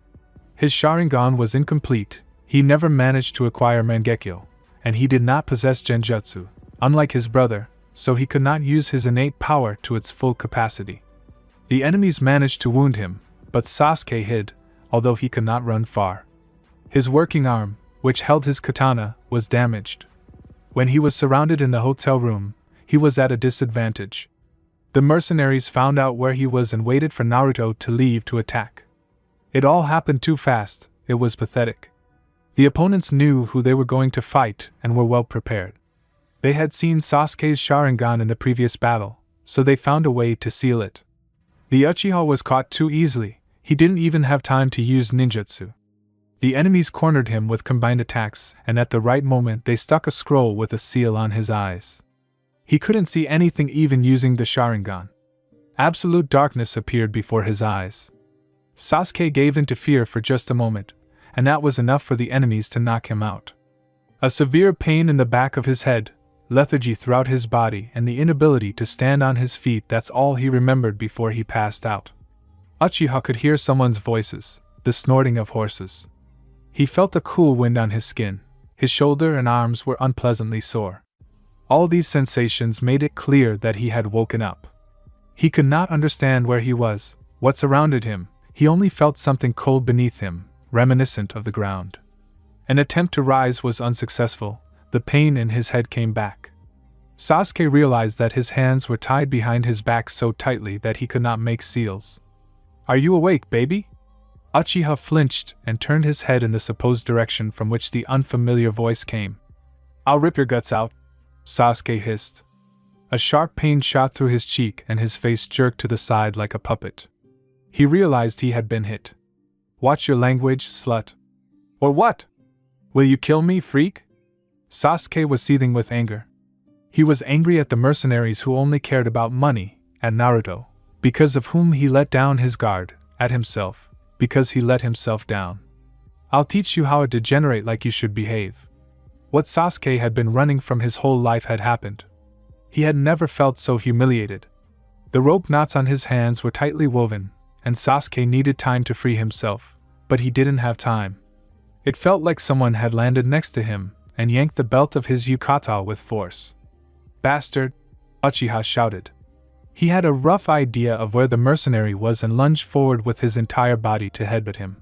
His Sharingan was incomplete, he never managed to acquire Mangekyo, and he did not possess Genjutsu, unlike his brother, so he could not use his innate power to its full capacity. The enemies managed to wound him, but Sasuke hid, although he could not run far. His working arm, which held his katana, was damaged. When he was surrounded in the hotel room, he was at a disadvantage. The mercenaries found out where he was and waited for Naruto to leave to attack. It all happened too fast, it was pathetic. The opponents knew who they were going to fight and were well prepared. They had seen Sasuke's Sharingan in the previous battle, so they found a way to seal it. The Uchiha was caught too easily, he didn't even have time to use ninjutsu. The enemies cornered him with combined attacks, and at the right moment they stuck a scroll with a seal on his eyes. He couldn't see anything even using the Sharingan. Absolute darkness appeared before his eyes. Sasuke gave in to fear for just a moment, and that was enough for the enemies to knock him out. A severe pain in the back of his head, lethargy throughout his body, and the inability to stand on his feet, that's all he remembered before he passed out. Uchiha could hear someone's voices, the snorting of horses. He felt a cool wind on his skin, his shoulder and arms were unpleasantly sore. All these sensations made it clear that he had woken up. He could not understand where he was, what surrounded him, he only felt something cold beneath him, reminiscent of the ground. An attempt to rise was unsuccessful, the pain in his head came back. Sasuke realized that his hands were tied behind his back so tightly that he could not make seals, Are you awake, baby? Uchiha flinched and turned his head in the supposed direction from which the unfamiliar voice came. I'll rip your guts out, Sasuke hissed. A sharp pain shot through his cheek and his face jerked to the side like a puppet. He realized he had been hit. Watch your language, slut. Or what? Will you kill me, freak? Sasuke was seething with anger. He was angry at the mercenaries who only cared about money, at Naruto, because of whom he let down his guard, at himself, because he let himself down. I'll teach you how a degenerate like you should behave. What Sasuke had been running from his whole life had happened. He had never felt so humiliated. The rope knots on his hands were tightly woven, and Sasuke needed time to free himself, but he didn't have time. It felt like someone had landed next to him and yanked the belt of his yukata with force. Bastard! Uchiha shouted. He had a rough idea of where the mercenary was and lunged forward with his entire body to headbutt him.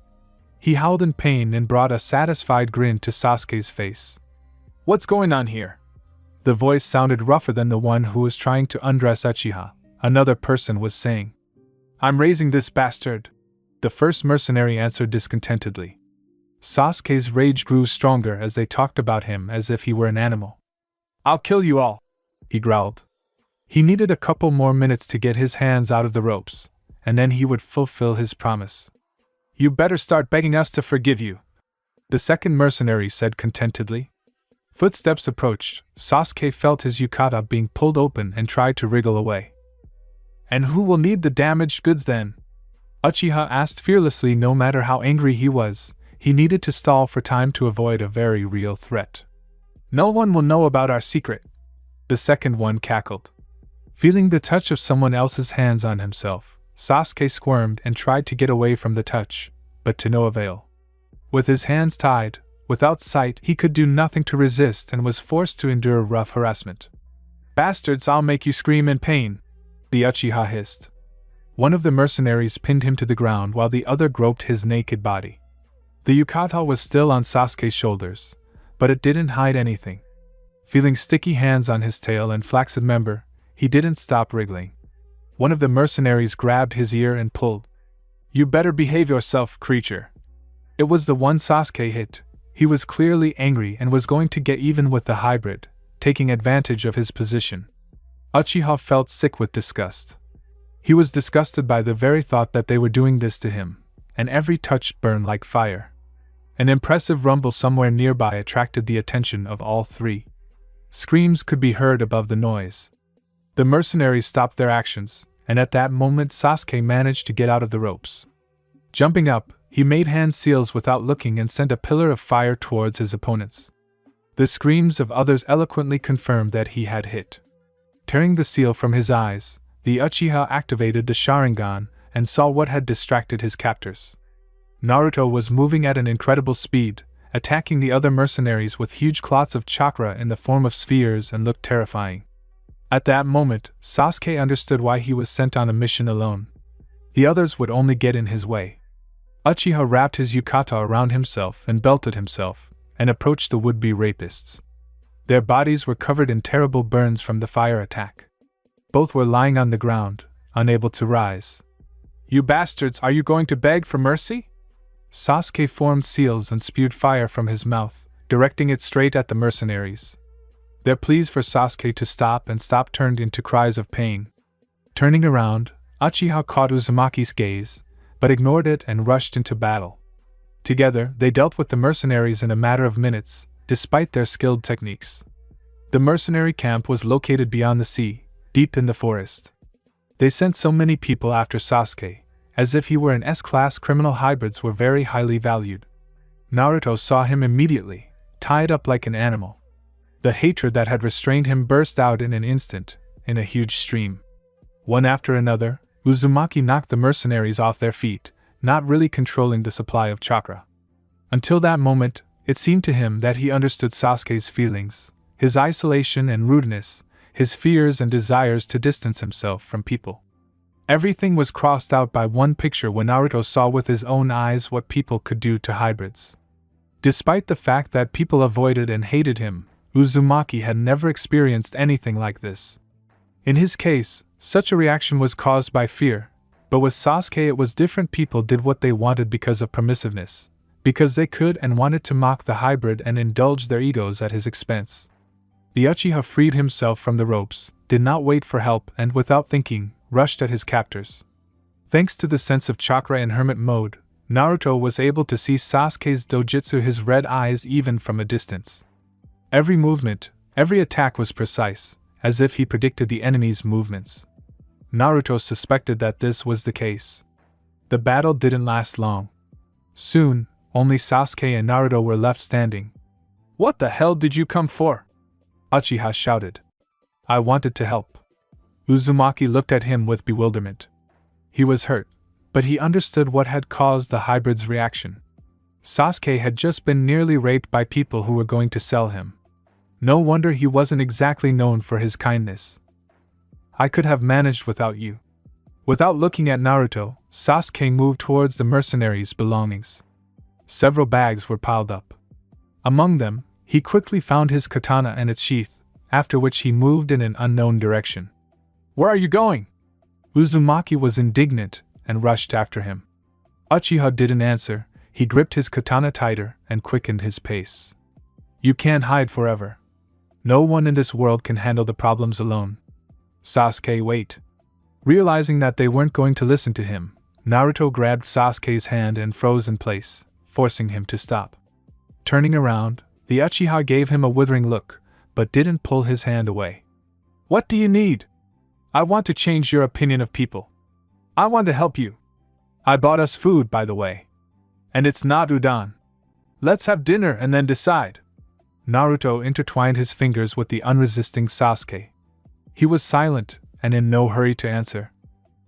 He howled in pain and brought a satisfied grin to Sasuke's face. What's going on here? The voice sounded rougher than the one who was trying to undress Uchiha. Another person was saying. I'm raising this bastard. The first mercenary answered discontentedly. Sasuke's rage grew stronger as they talked about him as if he were an animal. I'll kill you all, he growled. He needed a couple more minutes to get his hands out of the ropes, and then he would fulfill his promise. You better start begging us to forgive you, the second mercenary said contentedly. Footsteps approached. Sasuke felt his yukata being pulled open and tried to wriggle away. And who will need the damaged goods then? Uchiha asked fearlessly. No matter how angry he was, he needed to stall for time to avoid a very real threat. No one will know about our secret, the second one cackled. Feeling the touch of someone else's hands on himself, Sasuke squirmed and tried to get away from the touch, but to no avail. With his hands tied, without sight, he could do nothing to resist and was forced to endure rough harassment. Bastards, I'll make you scream in pain, the Uchiha hissed. One of the mercenaries pinned him to the ground while the other groped his naked body. The yukata was still on Sasuke's shoulders, but it didn't hide anything. Feeling sticky hands on his tail and flaccid member, he didn't stop wriggling. One of the mercenaries grabbed his ear and pulled. You better behave yourself, creature. It was the one Sasuke hit. He was clearly angry and was going to get even with the hybrid, taking advantage of his position. Uchiha felt sick with disgust. He was disgusted by the very thought that they were doing this to him, and every touch burned like fire. An impressive rumble somewhere nearby attracted the attention of all three. Screams could be heard above the noise. The mercenaries stopped their actions, and at that moment Sasuke managed to get out of the ropes. Jumping up, he made hand seals without looking and sent a pillar of fire towards his opponents. The screams of others eloquently confirmed that he had hit. Tearing the seal from his eyes, the Uchiha activated the Sharingan and saw what had distracted his captors. Naruto was moving at an incredible speed, attacking the other mercenaries with huge clots of chakra in the form of spheres and looked terrifying. At that moment, Sasuke understood why he was sent on a mission alone. The others would only get in his way. Uchiha wrapped his yukata around himself and belted himself, and approached the would-be rapists. Their bodies were covered in terrible burns from the fire attack. Both were lying on the ground, unable to rise. You bastards, are you going to beg for mercy? Sasuke formed seals and spewed fire from his mouth, directing it straight at the mercenaries. Their pleas for Sasuke to stop turned into cries of pain. Turning around, Uchiha caught Uzumaki's gaze, but ignored it and rushed into battle. Together, they dealt with the mercenaries in a matter of minutes, despite their skilled techniques. The mercenary camp was located beyond the sea, deep in the forest. They sent so many people after Sasuke, as if he were an S-class criminal. Hybrids were very highly valued. Naruto saw him immediately, tied up like an animal. The hatred that had restrained him burst out in an instant, in a huge stream. One after another, Uzumaki knocked the mercenaries off their feet, not really controlling the supply of chakra. Until that moment, it seemed to him that he understood Sasuke's feelings, his isolation and rudeness, his fears and desires to distance himself from people. Everything was crossed out by one picture when Naruto saw with his own eyes what people could do to hybrids. Despite the fact that people avoided and hated him, Uzumaki had never experienced anything like this. In his case, such a reaction was caused by fear, But with Sasuke it was different. People did what they wanted because of permissiveness, because they could and wanted to mock the hybrid and indulge their egos at his expense. The Uchiha freed himself from the ropes, did not wait for help, and without thinking, rushed at his captors. Thanks to the sense of chakra in hermit mode, Naruto was able to see Sasuke's dojutsu, his red eyes, even from a distance. Every movement, every attack was precise, as if he predicted the enemy's movements. Naruto suspected that this was the case. The battle didn't last long. Soon, only Sasuke and Naruto were left standing. "What the hell did you come for?" Uchiha shouted. "I wanted to help." Uzumaki looked at him with bewilderment. He was hurt, but he understood what had caused the hybrid's reaction. Sasuke had just been nearly raped by people who were going to sell him. No wonder he wasn't exactly known for his kindness. "I could have managed without you." Without looking at Naruto, Sasuke moved towards the mercenaries' belongings. Several bags were piled up. Among them, he quickly found his katana and its sheath, after which he moved in an unknown direction. "Where are you going?" Uzumaki was indignant and rushed after him. Uchiha didn't answer. He gripped his katana tighter and quickened his pace. "You can't hide forever. No one in this world can handle the problems alone." "Sasuke, wait." Realizing that they weren't going to listen to him, Naruto grabbed Sasuke's hand and froze in place, forcing him to stop. Turning around, the Uchiha gave him a withering look, but didn't pull his hand away. "What do you need?" "I want to change your opinion of people. I want to help you. I bought us food, by the way. And it's not udon. Let's have dinner and then decide." Naruto intertwined his fingers with the unresisting Sasuke. He was silent, and in no hurry to answer.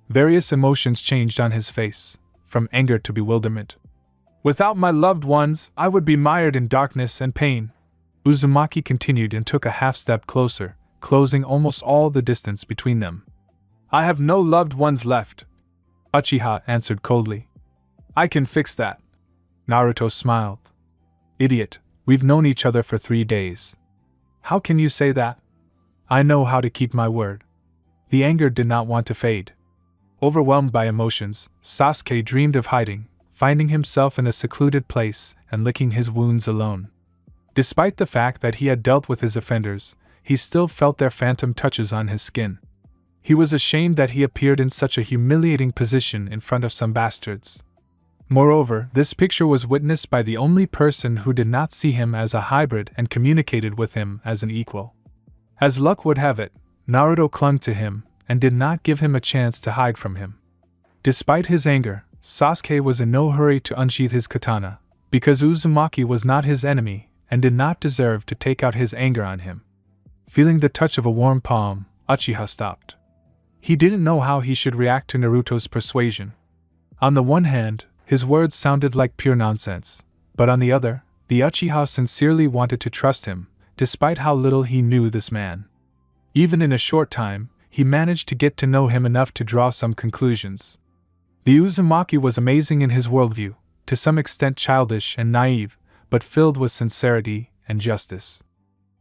Various emotions changed on his face, from anger to bewilderment. "Without my loved ones, I would be mired in darkness and pain." Uzumaki continued and took a half-step closer, closing almost all the distance between them. "I have no loved ones left," Uchiha answered coldly. "I can fix that." Naruto smiled. "Idiot, we've known each other for 3 days. How can you say that?" "I know how to keep my word." The anger did not want to fade. Overwhelmed by emotions, Sasuke dreamed of hiding, finding himself in a secluded place and licking his wounds alone. Despite the fact that he had dealt with his offenders, he still felt their phantom touches on his skin. He was ashamed that he appeared in such a humiliating position in front of some bastards. Moreover, this picture was witnessed by the only person who did not see him as a hybrid and communicated with him as an equal. As luck would have it, Naruto clung to him and did not give him a chance to hide from him. Despite his anger, Sasuke was in no hurry to unsheath his katana, because Uzumaki was not his enemy and did not deserve to take out his anger on him. Feeling the touch of a warm palm, Uchiha stopped. He didn't know how he should react to Naruto's persuasion. On the one hand, his words sounded like pure nonsense, but on the other, the Uchiha sincerely wanted to trust him, despite how little he knew this man. Even in a short time, he managed to get to know him enough to draw some conclusions. The Uzumaki was amazing in his worldview, to some extent childish and naive, but filled with sincerity and justice.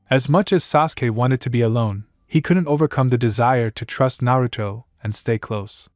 As much as Sasuke wanted to be alone, he couldn't overcome the desire to trust Naruto and stay close.